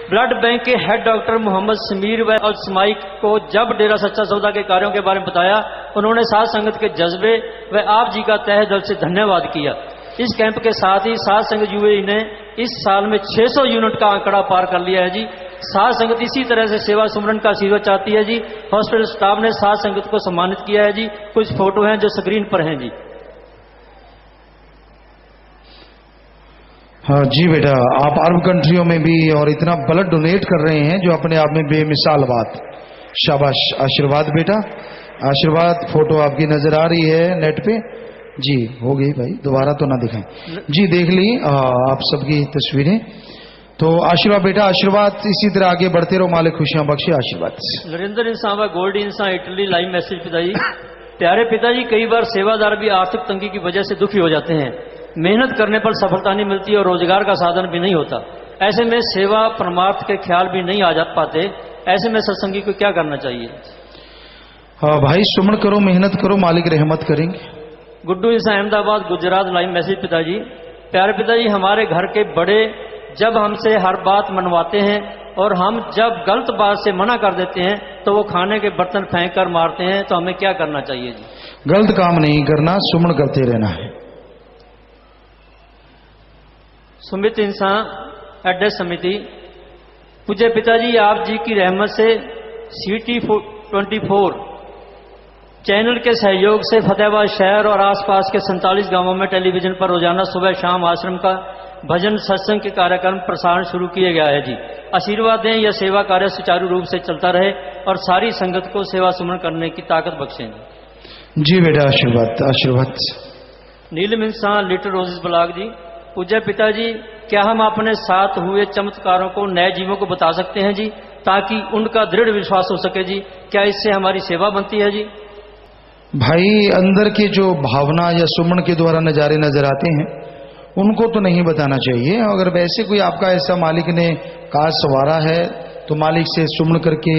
ब्लड बैंक के हेड डॉक्टर मोहम्मद समीर व स्माइक को जब डेरा सच्चा सौदा के कार्यों के बारे में बताया, उन्होंने साध संगत के जज्बे व आप जी का तहे दिल से धन्यवाद किया। इस कैंप के साथ ही साध संगत यूएई ने इस साल में 600 यूनिट का आंकड़ा पार कर लिया है जी। साध संगत इसी तरह से सेवा सुमरन का आशीर्वाद चाहती है जी। हॉस्पिटल स्टाफ ने साध संगत को सम्मानित किया है जी। कुछ फोटो हैं जो स्क्रीन पर हैं जी। हाँ जी बेटा, आप अरब कंट्रियों में भी और इतना ब्लड डोनेट कर रहे हैं, जो अपने आप में बेमिसाल बात। शाबाश, आशीर्वाद बेटा, आशीर्वाद। फोटो आपकी नजर आ रही है नेट पे जी, हो गई भाई, दोबारा तो ना दिखाएं जी, देख ली आप सबकी तस्वीरें। तो आशीर्वाद बेटा, आशीर्वाद, इसी तरह आगे बढ़ते रहो, मालिक खुशियां बख्शे, आशीर्वाद। नरेंद्र इंसान, गोल्ड इंसान, इटली, लाइव मैसेज पिताजी। प्यारे पिताजी, कई बार सेवादार भी आर्थिक तंगी की वजह से दुखी हो जाते हैं, मेहनत करने पर सफलता नहीं मिलती और रोजगार का साधन भी नहीं होता। ऐसे में सेवा परमार्थ के ख्याल भी नहीं आ जा पाते। ऐसे में सत्संगी को क्या करना चाहिए? हाँ भाई, सुमन करो, मेहनत करो, मालिक रहमत करेंगे। गुड्डू इंसान, अहमदाबाद, गुजरात, लाइव मैसेज पिताजी। प्यारे पिताजी, हमारे घर के बड़े जब हमसे हर बात मनवाते हैं और हम जब गलत बात से मना कर देते हैं तो वो खाने के बर्तन फेंक कर मारते हैं, तो हमें क्या करना चाहिए जी? गलत काम नहीं करना, सुमन करते रहना है। सुमित इंसान, एड्रेस समिति। पूज्य पिताजी, आप जी की रहमत से CT24 चैनल के सहयोग से फतेहाबाद शहर और आसपास के 47 गांवों में टेलीविजन पर रोजाना सुबह शाम आश्रम का भजन सत्संग के कार्यक्रम प्रसारण शुरू किया गया है जी। आशीर्वाद दें, यह सेवा कार्य सुचारू रूप से चलता रहे और सारी संगत को सेवा सुमन करने की ताकत बख्शें। जी बेटा, आशीर्वाद, आशीर्वाद। नीलम इंसान लिटिल रोजेस ब्लॉक जी। पूज्य पिताजी, क्या हम अपने साथ हुए चमत्कारों को नए जीवों को बता सकते हैं जी, ताकि उनका दृढ़ विश्वास हो सके जी? क्या इससे हमारी सेवा बनती है जी? भाई, अंदर की जो भावना या सुमन के द्वारा नजारे नजर आते हैं उनको तो नहीं बताना चाहिए। अगर वैसे कोई आपका ऐसा मालिक ने काज सवारा है तो मालिक से सुमन करके,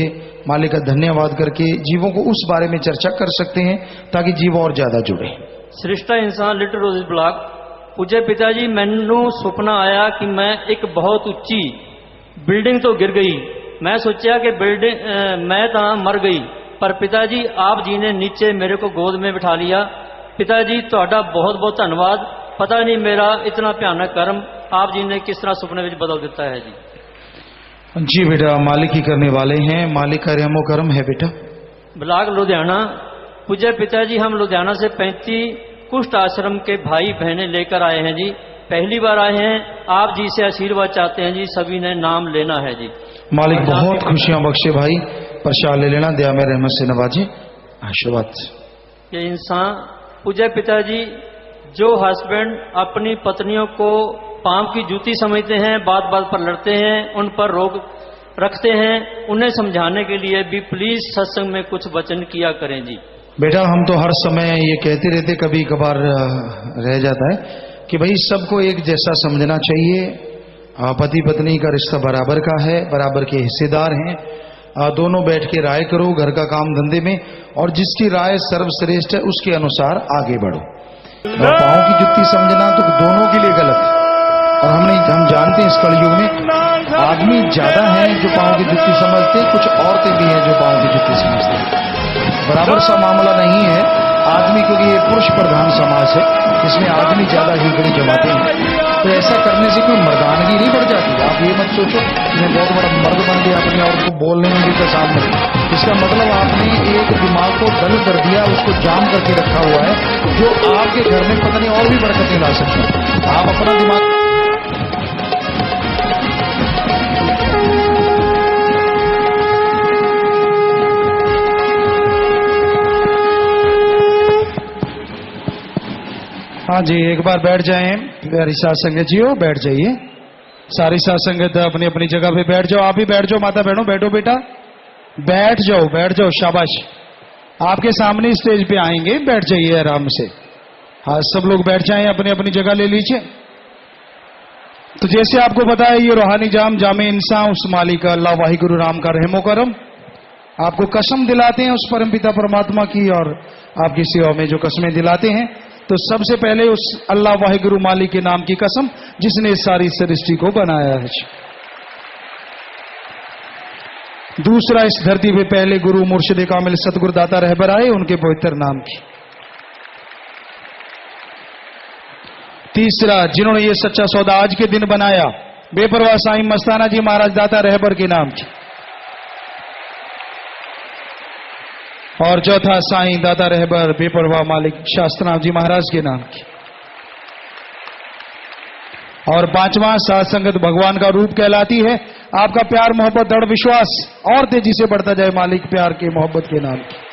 मालिक का धन्यवाद करके जीवों को उस बारे में चर्चा कर सकते हैं ताकि जीव और ज्यादा जुड़े। सृष्टा इंसान लिटिल रोजेस ब्लॉक। पूज्य पिताजी, मैनू सुपना आया कि मैं एक बहुत उच्ची बिल्डिंग तो गिर गई। मैं सोचा कि मैं तो मर गई, पर पिताजी आप जी ने नीचे मेरे को गोद में बिठा लिया। पिताजी ਤੁਹਾਡਾ बहुत बहुत धन्यवाद। पता नहीं मेरा इतना भयानक कर्म आप जी ने किस तरह सुपने में बदल देता है जी। जी बेटा, मालिक ही करने वाले हैं, मालिक का रहमो करम है बेटा। ब्लॉक लुधियाना। पूज्य पिताजी, हम लुधियाना से 35 कुष्ठ आश्रम के भाई बहनें लेकर आए हैं जी। पहली बार आए हैं, आप जी से आशीर्वाद चाहते हैं जी, सभी ने नाम लेना है जी। मालिक बहुत खुशियां बख्शे भाई, प्रसाद ले लेना, दया में रहमत से नवाजे, आशीर्वाद। ये इंसान, पूज्य पिताजी, जो हस्बैंड अपनी पत्नियों को पांव की जूती समझते हैं, बात बात पर लड़ते हैं, उन पर रोक रखते हैं, उन्हें समझाने के लिए भी प्लीज सत्संग में कुछ वचन किया करें जी। बेटा, हम तो हर समय ये कहते रहते, कभी कभार रह जाता है कि भाई सबको एक जैसा समझना चाहिए। पति पत्नी का रिश्ता बराबर का है, बराबर के हिस्सेदार हैं। दोनों बैठ के राय करो घर का काम धंधे में, और जिसकी राय सर्वश्रेष्ठ है उसके अनुसार आगे बढ़ो। पाँव की जुत्ती समझना तो दोनों के लिए गलत है। और हम जानते हैं इस कलयुग में आदमी ज्यादा हैं जो पाँव की जुत्ती समझते हैं, कुछ औरतें भी हैं जो पाँव की जुत्ती समझते हैं। बराबर सा मामला नहीं है आदमी, क्योंकि ये पुरुष प्रधान समाज है, इसमें आदमी ज्यादा हिगड़ी जमाते हैं। तो ऐसा करने से कोई मर्दानगी नहीं बढ़ जाती। आप ये मत सोचो मैं बहुत बड़ा मर्द बन गया अपनी औरत को बोलने में भी सामने। इसका मतलब आपने एक दिमाग को डल कर दिया, उसको जाम करके रखा हुआ है, जो आपके घर में पता नहीं और भी बरकतें ला सकते हैं। आप अपना दिमाग हाँ जी, एक बार बैठ जाएं प्यारी साथ संगत जी हो, बैठ जाइए। सारी साथ संगत अपनी अपनी जगह पे बैठ जाओ। आप भी बैठ जाओ, माता बहनों बैठो, बेटा बैठ जाओ, बैठ जाओ, शाबाश। आपके सामने स्टेज पे आएंगे, बैठ जाइए आराम से। हाँ, सब लोग बैठ जाएं, अपनी अपनी जगह ले लीजिए। तो जैसे आपको पता है, ये रूहानी जामे इंसान उस मालिक अल्लाह वाहिगुरु राम का रहमो करम आपको कसम दिलाते हैं उस परमपिता परमात्मा की, और आपकी सेवा में जो कसमें दिलाते हैं, तो सबसे पहले उस अल्लाह वाहिगुरु मालिक के नाम की कसम जिसने इस सारी सृष्टि को बनाया है। दूसरा, इस धरती पे पहले गुरु मुर्शिद कामिल सतगुरु दाता रहबर आए, उनके पवित्र नाम की। तीसरा, जिन्होंने ये सच्चा सौदा आज के दिन बनाया, बेपरवाह साईं मस्ताना जी महाराज दाता रहबर के नाम की। और चौथा, साईं दाता रहबर बेपरवाह मालिक शास्त्रनाथ जी महाराज के नाम की। और पांचवा, साध संगत भगवान का रूप कहलाती है। आपका प्यार मोहब्बत दृढ़ विश्वास और तेजी से बढ़ता जाए मालिक प्यार के मोहब्बत के नाम की।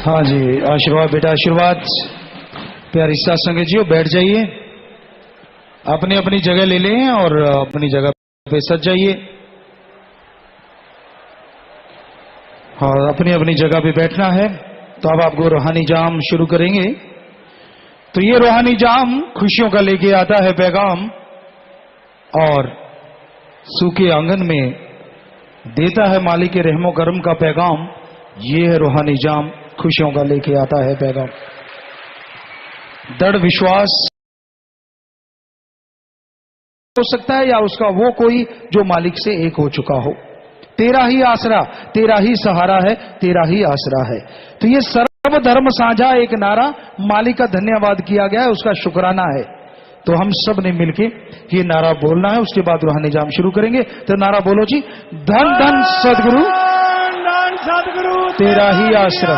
हाँ जी, आशीर्वाद बेटा, आशीर्वाद। प्यारी साथ संगत जी बैठ जाइए, अपनी अपनी जगह ले लें और अपनी जगह पे सज जाइए। और अपनी अपनी जगह पे बैठना है। तो अब आपको रूहानी जाम शुरू करेंगे। तो ये रूहानी जाम खुशियों का लेके आता है पैगाम और सूखे आंगन में देता है मालिक के रहमो करम का पैगाम। ये है रूहानी जाम, खुशियों का लेके आता है पैगाम। दृढ़ विश्वास हो सकता है या उसका वो कोई जो मालिक से एक हो चुका हो। तेरा ही आसरा, तेरा ही सहारा है, तेरा ही आसरा है। तो ये सर्वधर्म साझा एक नारा मालिक का धन्यवाद किया गया है, उसका शुक्राना है। तो हम सब ने मिलके ये नारा बोलना है, उसके बाद रूहानी जाम शुरू करेंगे। तो नारा बोलो जी, धन धन सदगुरु, तेरा ही आसरा।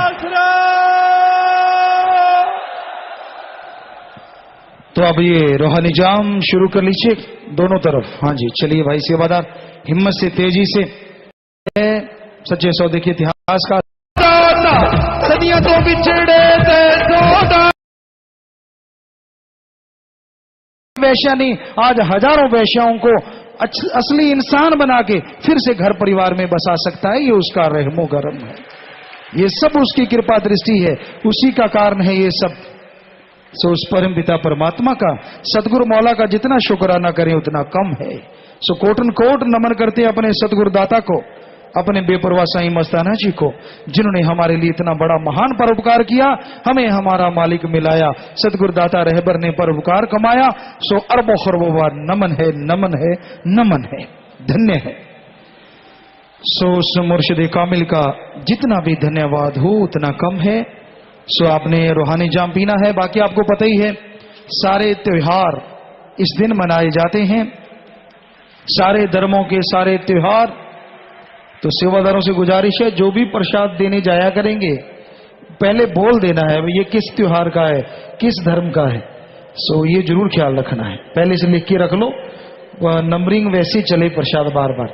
तो अब ये रूहानी जाम शुरू कर लीजिए दोनों तरफ। हाँ जी, चलिए भाई सेवादार, हिम्मत से तेजी से। सच्चे सौदे के इतिहास का सदियों तो बिछड़े वैश्या नहीं, आज हजारों वैश्याओं को असली इंसान बना के फिर से घर परिवार में बसा सकता है। ये उसका रहमो करम है, ये सब उसकी कृपा दृष्टि है, उसी का कारण है ये सब। सो उस परम पिता परमात्मा का, सतगुरु मौला का जितना शुक्राना करें उतना कम है। सो कोटन कोट नमन करते अपने सतगुरु दाता को, अपने बेपरवाह साईं मस्ताना जी को, जिन्होंने हमारे लिए इतना बड़ा महान परोपकार किया, हमें हमारा मालिक मिलाया। सतगुरु दाता रहबर ने परोपकार कमाया। सो अरबों खरबों बार नमन है, नमन है, नमन है, धन्य है। सो उस मुर्शिद कामिल का जितना भी धन्यवाद हो उतना कम है। सो आपने रूहानी जाम पीना है। बाकी आपको पता ही है, सारे त्योहार इस दिन मनाए जाते हैं, सारे धर्मों के सारे त्योहार। तो सेवादारों से गुजारिश है, जो भी प्रसाद देने जाया करेंगे पहले बोल देना है ये किस त्योहार का है, किस धर्म का है। सो ये जरूर ख्याल रखना है, पहले से लिख के रख लो। नंबरिंग वैसे चले प्रसाद बार बार,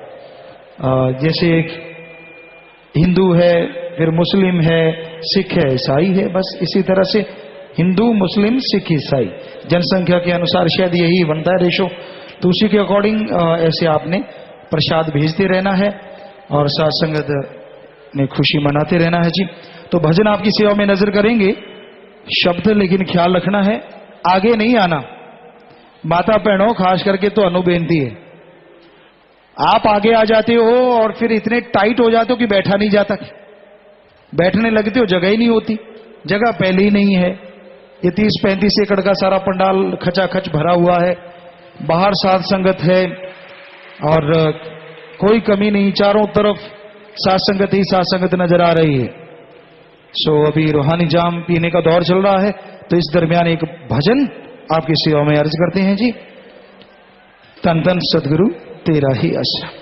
जैसे एक हिंदू है, फिर मुस्लिम है, सिख है, ईसाई है, बस इसी तरह से हिंदू मुस्लिम सिख ईसाई, जनसंख्या के अनुसार शायद यही बनता है रेशो। तो उसी के अकॉर्डिंग ऐसे आपने प्रसाद भेजते रहना है और साथ संगत में खुशी मनाते रहना है जी। तो भजन आपकी सेवा में नजर करेंगे शब्द, लेकिन ख्याल रखना है आगे नहीं आना। माता बहनों खास करके तो अनुबेनती है, आप आगे आ जाते हो और फिर इतने टाइट हो जाते हो कि बैठा नहीं जाता, बैठने लगते हो जगह ही नहीं होती, जगह पहले ही नहीं है। ये 30-35 एकड़ का सारा पंडाल खचाखच भरा हुआ है, बाहर साथ संगत है और कोई कमी नहीं, चारों तरफ साथ संगत ही साथ संगत नजर आ रही है। सो अभी रूहानी जाम पीने का दौर चल रहा है। तो इस दरमियान एक भजन आपकी सेवा में अर्ज करते हैं जी, तन तन सदगुरु तेरा ही आसरा।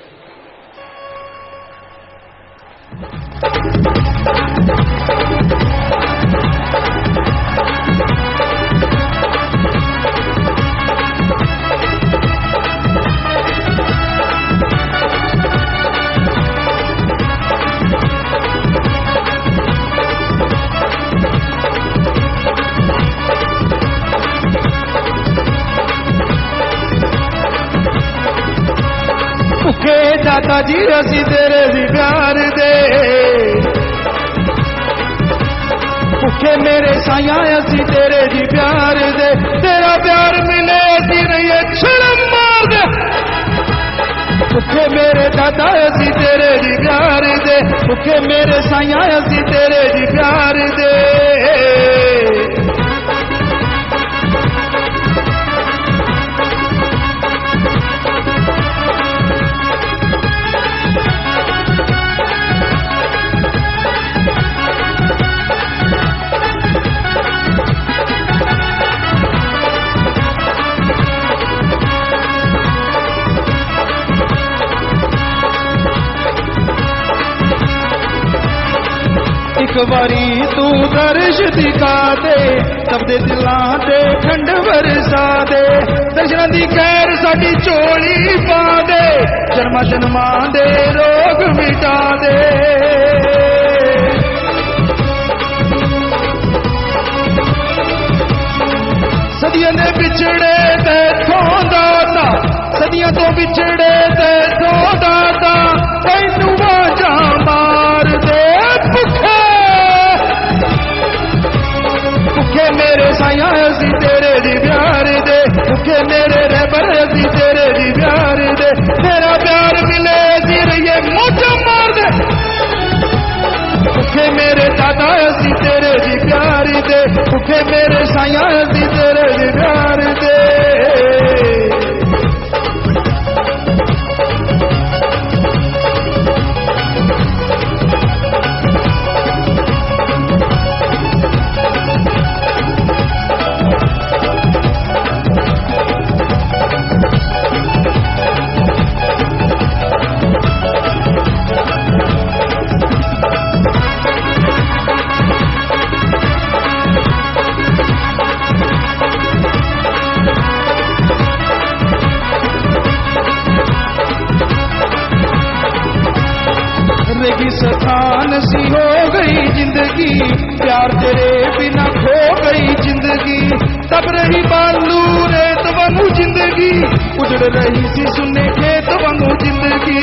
भुखे दाता जी असी तेरे जी प्यार दे, भुखे मेरे साइया असी तेरे जी प्यार दे, तेरा प्यार मिले सी रही छड़म मार दे। भुखे मेरे दाता असी तेरे जी प्यार दे, भुखे मेरे साइया असी तेरे जी प्यार दे। एक बारी तू दर्श दिखा दे, सब दे दिलां दे ठंड बरसा दे, दर्शनां दी खैर साडी झोली पा दे, जन्मा जन्मां दे रोग मिटा दे। सदियां दे बिछड़े ते थों दाता, सदियां तो बिछड़े ते थों दाता, तैनू वाजा मार दे। दादा असी तेरे जी प्यार दे, भुखे मेरे साया असी तेरे जी प्यार दे। रेगिस्तान सी हो गई जिंदगी, प्यार तेरे बिना खो गई जिंदगी। तब रही बालू रेत वांगू जिंदगी, उजड़ रही सी सुने खेत वांगू जिंदगी।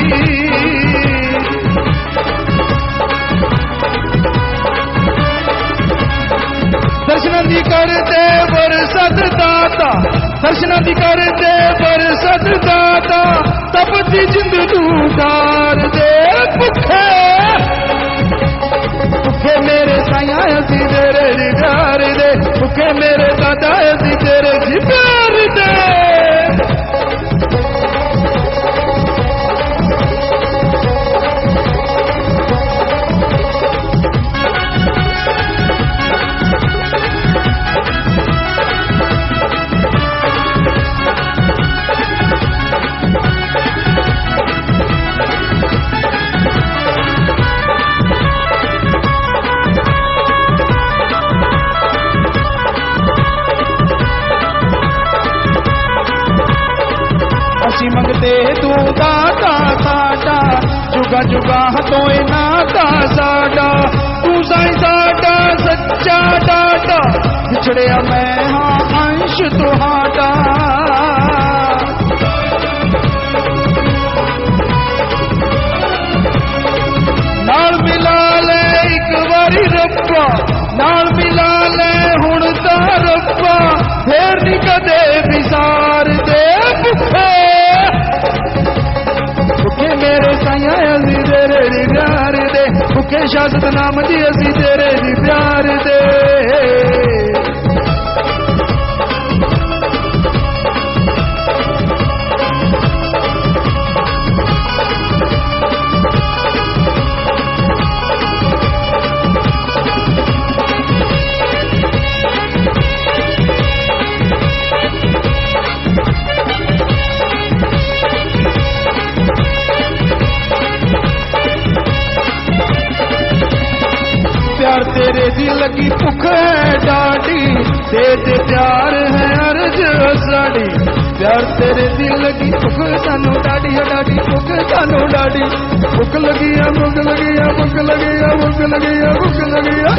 दर्शन दी करते बरसत दाता, दर्शन दी करते बरसत दाता, तपती जिंद तू उतार दे। भुखे भुखे मेरे साया असी तेरे जी प्यार दे, भुखे मेरे दादा असी तेरे जी प्यार दे। असी मंगते तू दाता साडा, जुगा जुगा तो नाता साडा। तू साई साडा सच्चा डाटा, बिछड़िया मैं हाँ अंश तुहाडा। नाल मिला ले एक बारी रब्बा, नाल मिला ले हुण ता रब्बा, फेर नी कदे विसार दे। भुखे मेरे साया असी तेरे जी प्यार दे, भुखे शासत नाम जी असी तेरे जी प्यार दे। प्यार तेरे दी लगी भुख है डाडी, दे दे प्यार है अर्ज साड़ी। प्यार तेरे दी लगी भुख सानू डाडी है डाडी, भुख सानू डाडी। भुख लगी है भुख लगी है भुख लगी है भुख लगी है भुख लगी है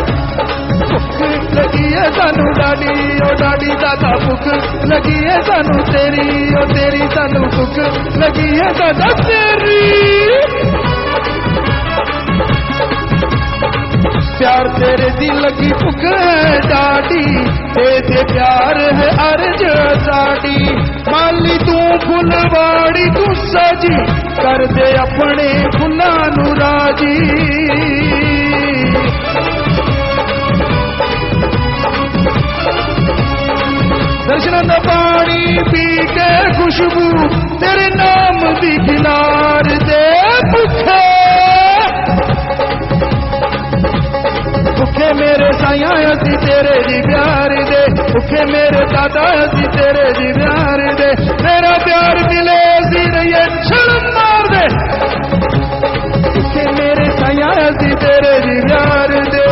भुख लगी है सानू डाडी। ओ डाडी दादा भुख लगी है सानू तेरी, ओ तेरी सानू भुख लगी है दादा तेरी। प्यार तेरे दी लगी भुख है डाडी, दे दे प्यार है अर्ज साड़ी। माली तू फुलवाड़ी तू सजी, कर दे अपने फुल्लां नू राजी। दर्शन दा पानी पी के खुशबू, तेरे नाम दी खिलार दे। भुखे भुखे मेरे साया असी तेरे जी प्यार दे, भुखे मेरे दादा असी तेरे जी प्यार दे। मेरा प्यार मिले असी रहिए छल मार दे, भुखे मेरे साया असी तेरे जी प्यार दे।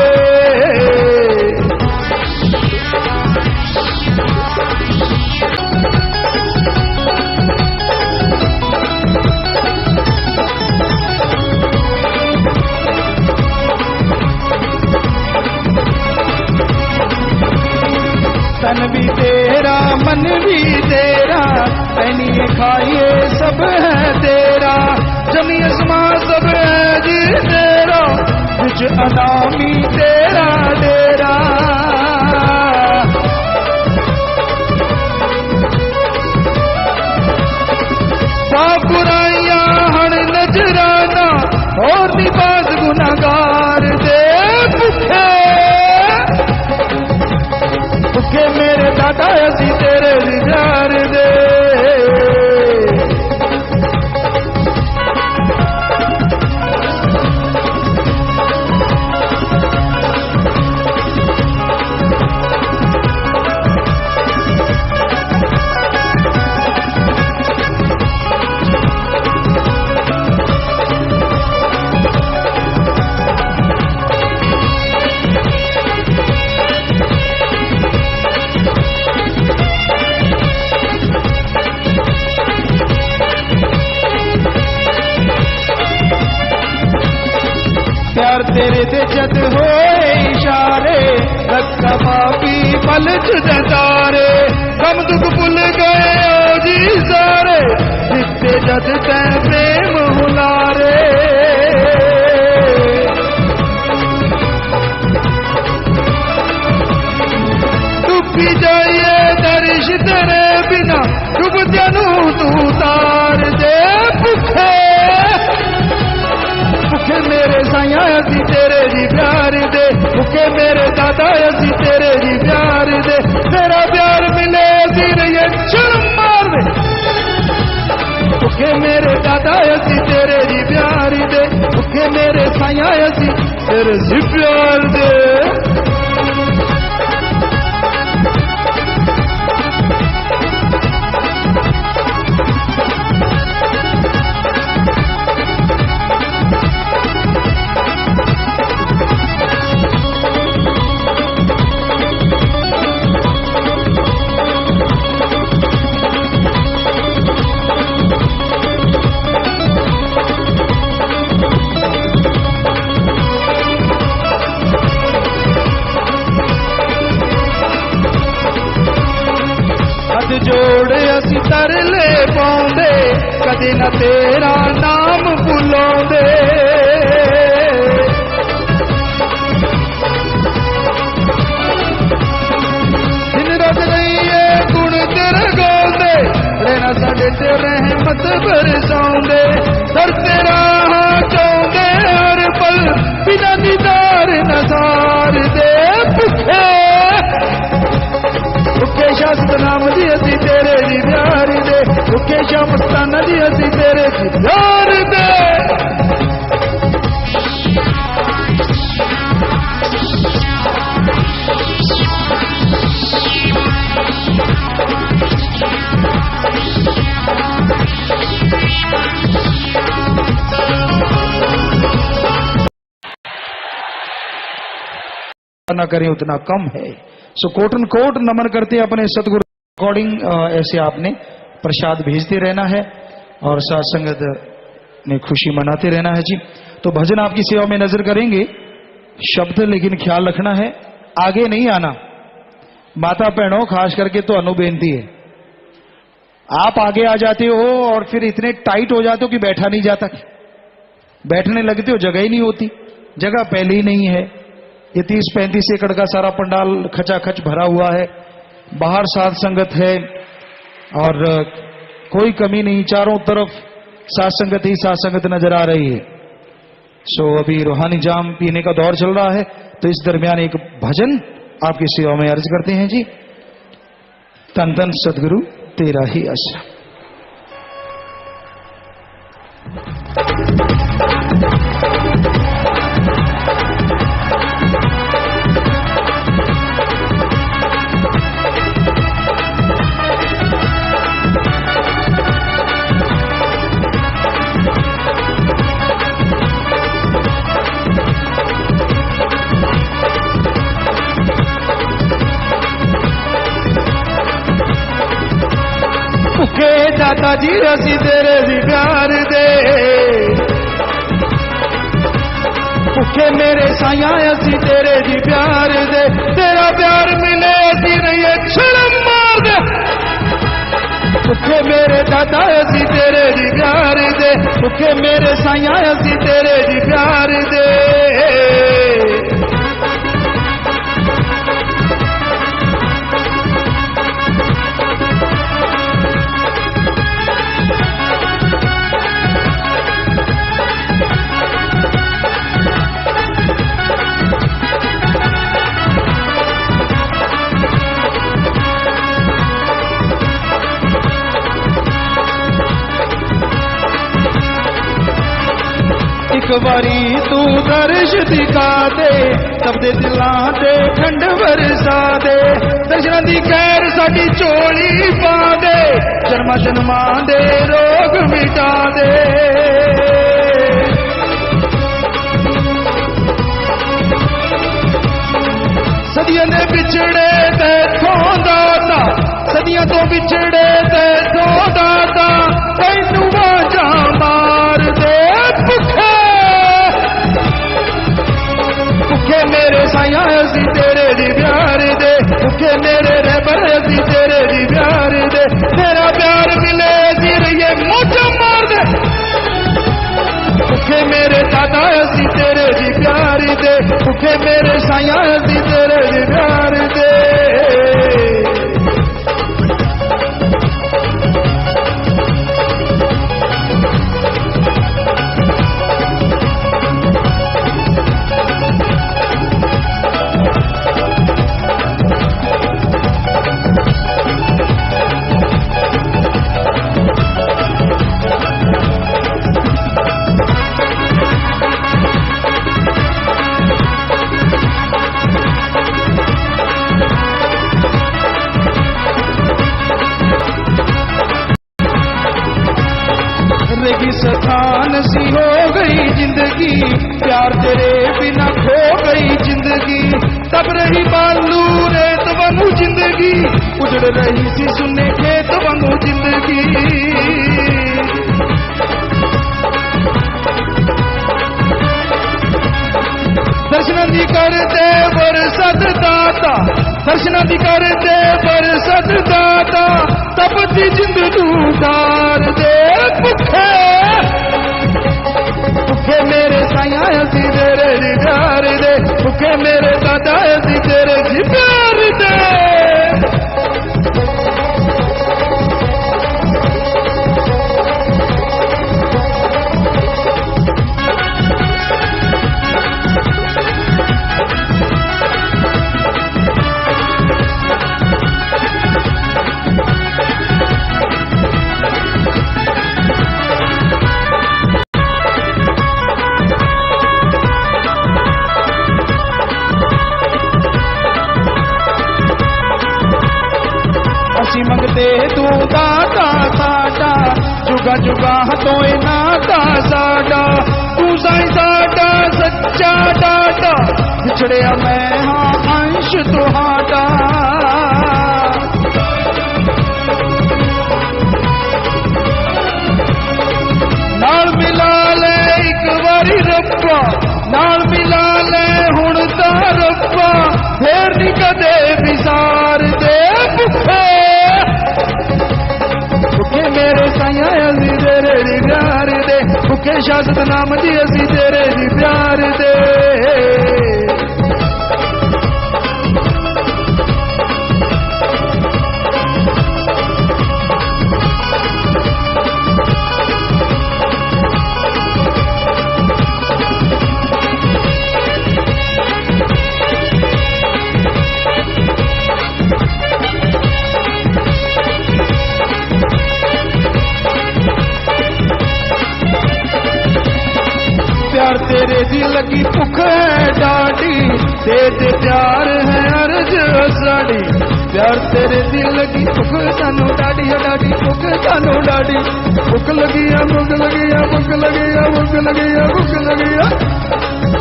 तन भी तेरा मन भी तेरा, पहनिए खाइए सब है तेरा। जमी आसमां सब है जी तेरा, कुछ अनामी तेरा डेरा। पाप बुराइयां हण नजराना, और निबाज गुनागार दे। भुखे मेरे दादा असी तेरे दी प्यार दे। प्यार तेरे ते जद होए इशारे रखा पापी पल जतारे गम दुख भुल गए ओ जी सारे जिते जद तै प्रेम हुलारे। डुबी जाइए दर्श तेरे बिना डुब जनू तू तार दे। भुखे मेरे साइया असी तेरे जी प्यार दे। भुखे मेरे दादा असी तेरे जी प्यार दे। तेरा प्यार मिले असी रहिए शर्म मार दे। भुखे मेरे दादा असी तेरे जी प्यार दे। भुखे मेरे साइया असी तेरे जी प्यार दे। जोड़ असी तरले पाउंदे कदे न तेरा नाम भुलाउंदे। दिन रात रहिए गुण तेरे गाउंदे रहना साडे ते रहमत बरसाउंदे। दर तेरा चाहुंदे हर पल बिना दीदार नजार दे। भुखे शास्त्र नाम जी असी तेरे जी प्यार दे। भुखे शामस्ताना जी असी तेरे जी प्यार दे। ना करें उतना कम है। सो कोटन कोट नमन करते अपने सतगुरु अकॉर्डिंग ऐसे आपने प्रसाद भेजते रहना है और साथ संगत में खुशी मनाते रहना है जी। तो भजन आपकी सेवा में नजर करेंगे शब्द, लेकिन ख्याल रखना है आगे नहीं आना। माता बहनों खास करके तो बेनती है, आप आगे आ जाते हो और फिर इतने टाइट हो जाते हो कि बैठा नहीं जाता। बैठने लगते हो जगह ही नहीं होती, जगह पहले ही नहीं है। ये 30-35 एकड़ का सारा पंडाल खचाखच भरा हुआ है, बाहर साथ संगत है और कोई कमी नहीं, चारों तरफ साथ संगत ही साथ संगत नजर आ रही है। सो अभी रूहानी जाम पीने का दौर चल रहा है, तो इस दरमियान एक भजन आपकी सेवा में अर्ज करते हैं जी। तन तन सदगुरु तेरा ही आश्रम। भुखे दादा जी असी तेरे जी प्यार दे। भुखे मेरे साइया असी तेरे जी प्यार दे। तेरा प्यार मिले असी रहिए शर्म मार दे। भुखे मेरे दादा असी तेरे जी प्यार दे। भुखे मेरे साइया असी तेरे जी प्यार दे। बारी तू दर्श दिखा दे, सब दे दिलां ते ठंड बरसा दे। दर्शनां दी खैर साडी झोली पा दे, जन्मां जन्मां दे रोग मिटा दे। सदियां दे बिछड़े तैथों दाता, सदियां तो बिछड़े तैथों दाता, तैनू वाजा मार दे भुखे। भुखे मेरे साया असी तेरे दी प्यार दे, भुखे मेरे रहबर असी तेरे दी प्यार दे। तेरा प्यार मिले असी रहिए मौजा मार दे। भुखे मेरे दादा असी तेरे दी प्यार दे, भुखे मेरे साया असी तेरे दी प्यार दे। रेगिस्तान सी हो गई जिंदगी, प्यार तेरे बिना खो गई जिंदगी। तब रही बालू रेत वांगू जिंदगी, उजड़ रही सी सुने खेत वांगू जिंदगी। दर्शनां दी करते बरसत दाता, दर्शनां दी करते बरसत दाता, तब दी जिंद तू डार दे भुखे। भुखे मेरे साया असी तेरे दी प्यार दे, भुखे मेरे दादा असी तेरे दी प्यार दे। असी मंगते तू दाता साडा, जुगा जुगा तो नाता साडा। तू साईं साडा सच्चा डाटा, बिछड़िया मैं हाँ अंश तुहाडा। नाल मिला ले एक बारी रब्बा, नाल मिला ले हुण ता रब्बा, फेर नी कदे विसार दे भुखे। भुखे मेरे साया असी तेरे दी प्यार दे, भुखे शासत नाम जी असी तेरे दी प्यार दे। प्यार तेरे दी लगी भुख है डाडी, दे दे प्यार है अर्ज साड़ी। प्यार तेरे दी लगी भुख सानू डाडी है डाडी, भुख सानू डाडी। भुख लगी है भुख लगी है भुख लगी है भुख लगी है भुख लगी है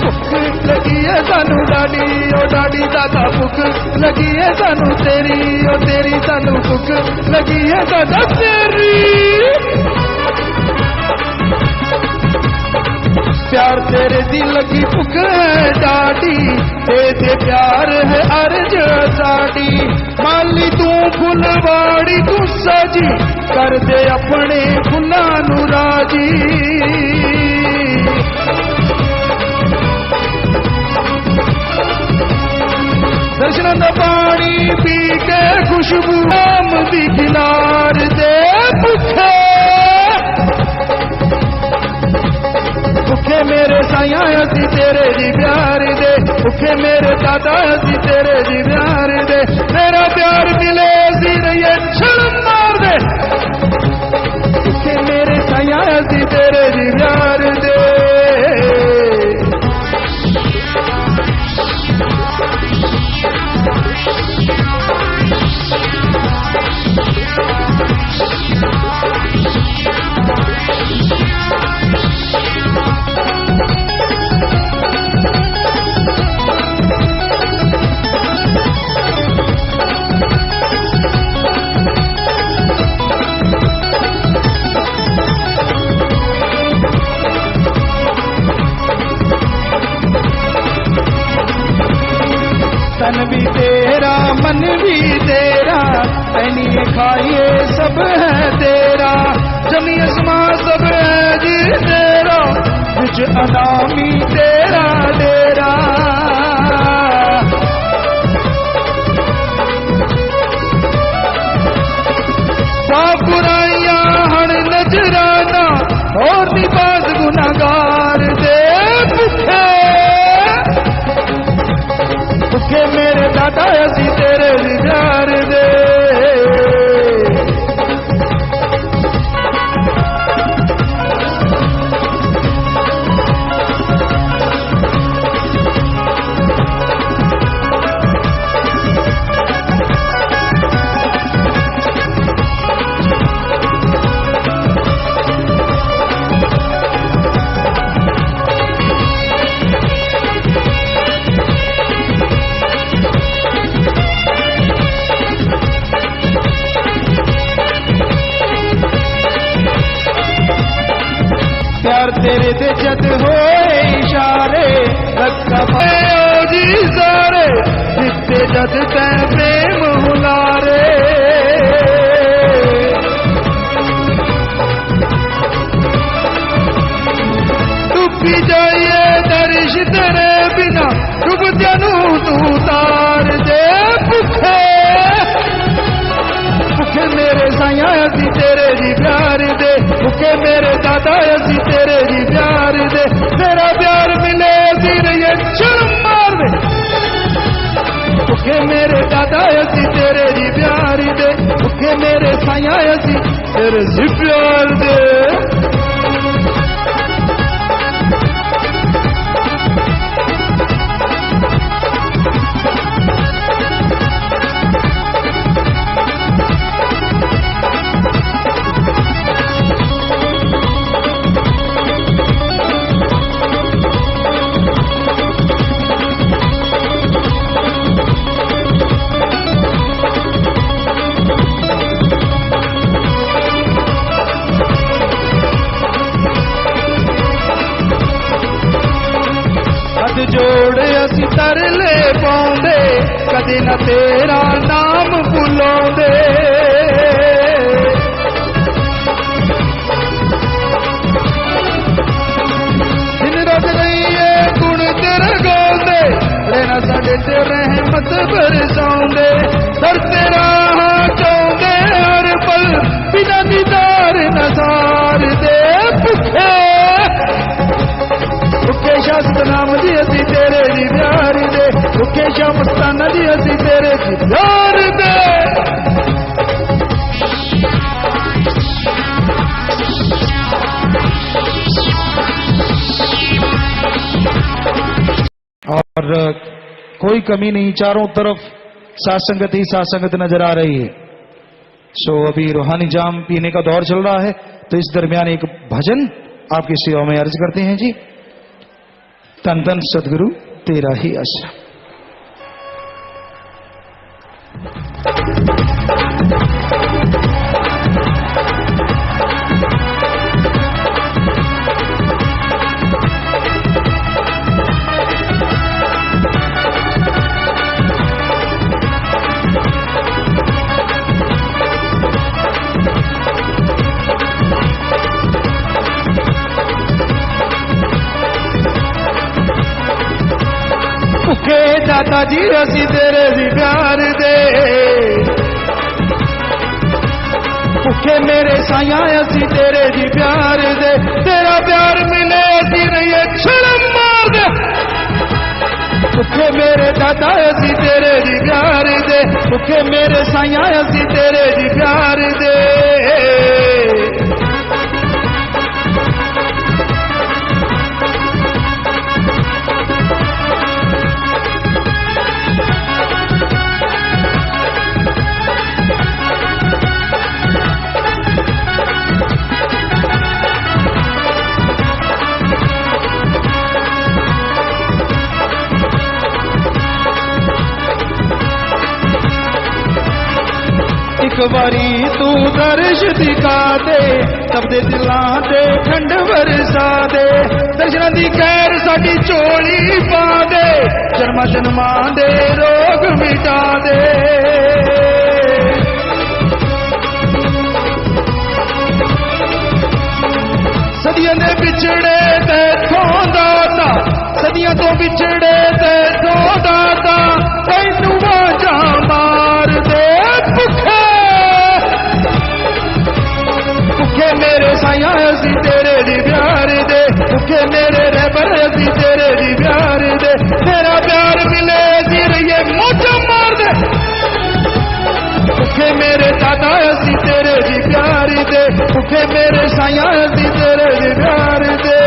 भुख लगी है सानू डाडी, ओ डाडी दादा भुख लगी है सानू तेरी, ओ तेरी सानू भुख लगी है दादा तेरी। प्यार तेरे दी लगी भुख है डाडी, दे दे प्यार है अर्ज साडी। माली तू फुलवाड़ी तू सजी, कर दे अपने फुल्लां नू राजी। दर्शनां दा पानी पी के खुशबू आम दी खिलार दे भुखे। भुखे मेरे साया असी तेरे दी प्यार दे, भुखे मेरे दादा असी तेरे दी प्यार दे। मेरा प्यार मिले असी रहिए छल मार दे, भुखे मेरे साया असी तेरे दी प्यार दे। कुछ अनामी तेरा डेरा। बुराइयां हण नजराना और निबाज गुनागार दे। भुखे भुखे मेरे दादा असी तेरे प्यार दे। प्यार तेरे ते जद होए इशारे रखा जी सारे जिते जद तै प्रेम हुलारे। डुबी जाइए दर्श तेरे बिना डुब जनू तू तार दे। भुखे भुखे मेरे साया असी तेरे जी प्यार दे। भुखे मेरे दादा असी तेरे जी प्यार दे। तेरा प्यार मिले सिर ये शर्म मार दे। भुखे मेरे दादा असी तेरे जी प्यार दे। भुखे मेरे साया असी तेरे जी प्यार दे। जोड़ असी तरले पाउंदे कदे न तेरा नाम भुलाउंदे। दिन रात रहिए गुण तेरा गाउंदे रहना साडे ते रहमत बरसाउंदे। दर तेरा चाहुंदे हर पल बिना दीदार नजार दे। भुखे शास्त नाम जी असी तेरे जी प्यार दे। भुखे शामस्ताना जी असी तेरे जी प्यार दे। और कोई कमी नहीं, चारों तरफ सासंगत ही सासंगत नजर आ रही है। सो अभी रूहानी जाम पीने का दौर चल रहा है, तो इस दरमियान एक भजन आपकी सेवा में अर्ज करते हैं जी। तन तन सदगुरु तेरा ही आश्रम। भुखे दादा जी असी तेरे जी प्यार दे। भुखे मेरे साया असी तेरे जी प्यार दे। तेरा प्यार मिले असी रहिए शर्म मार दे। भुखे मेरे दादा असी तेरे जी प्यार दे। भुखे मेरे साया असी तेरे जी प्यार दे। एक बारी तू दर्श दिखा दे, सब दे दिलां ते ठंड बरसा दे। दर्शनां दी खैर साडी झोली पा दे, जन्मां जन्मां दे रोग मिटा दे। सदियां दे पिछड़े तैथों तो बिछड़े ते तो दादा तैनू वाजा मार दे भुखे भुखे मेरे साया असी तेरे दी प्यार दे भुखे मेरे रहबर असी तेरे दी प्यार दे तेरा प्यार मिले सी रहिए मोजा मार दे भुखे मेरे दादा असी तेरे दी प्यार दे भुखे मेरे साया असी तेरे दी प्यार दे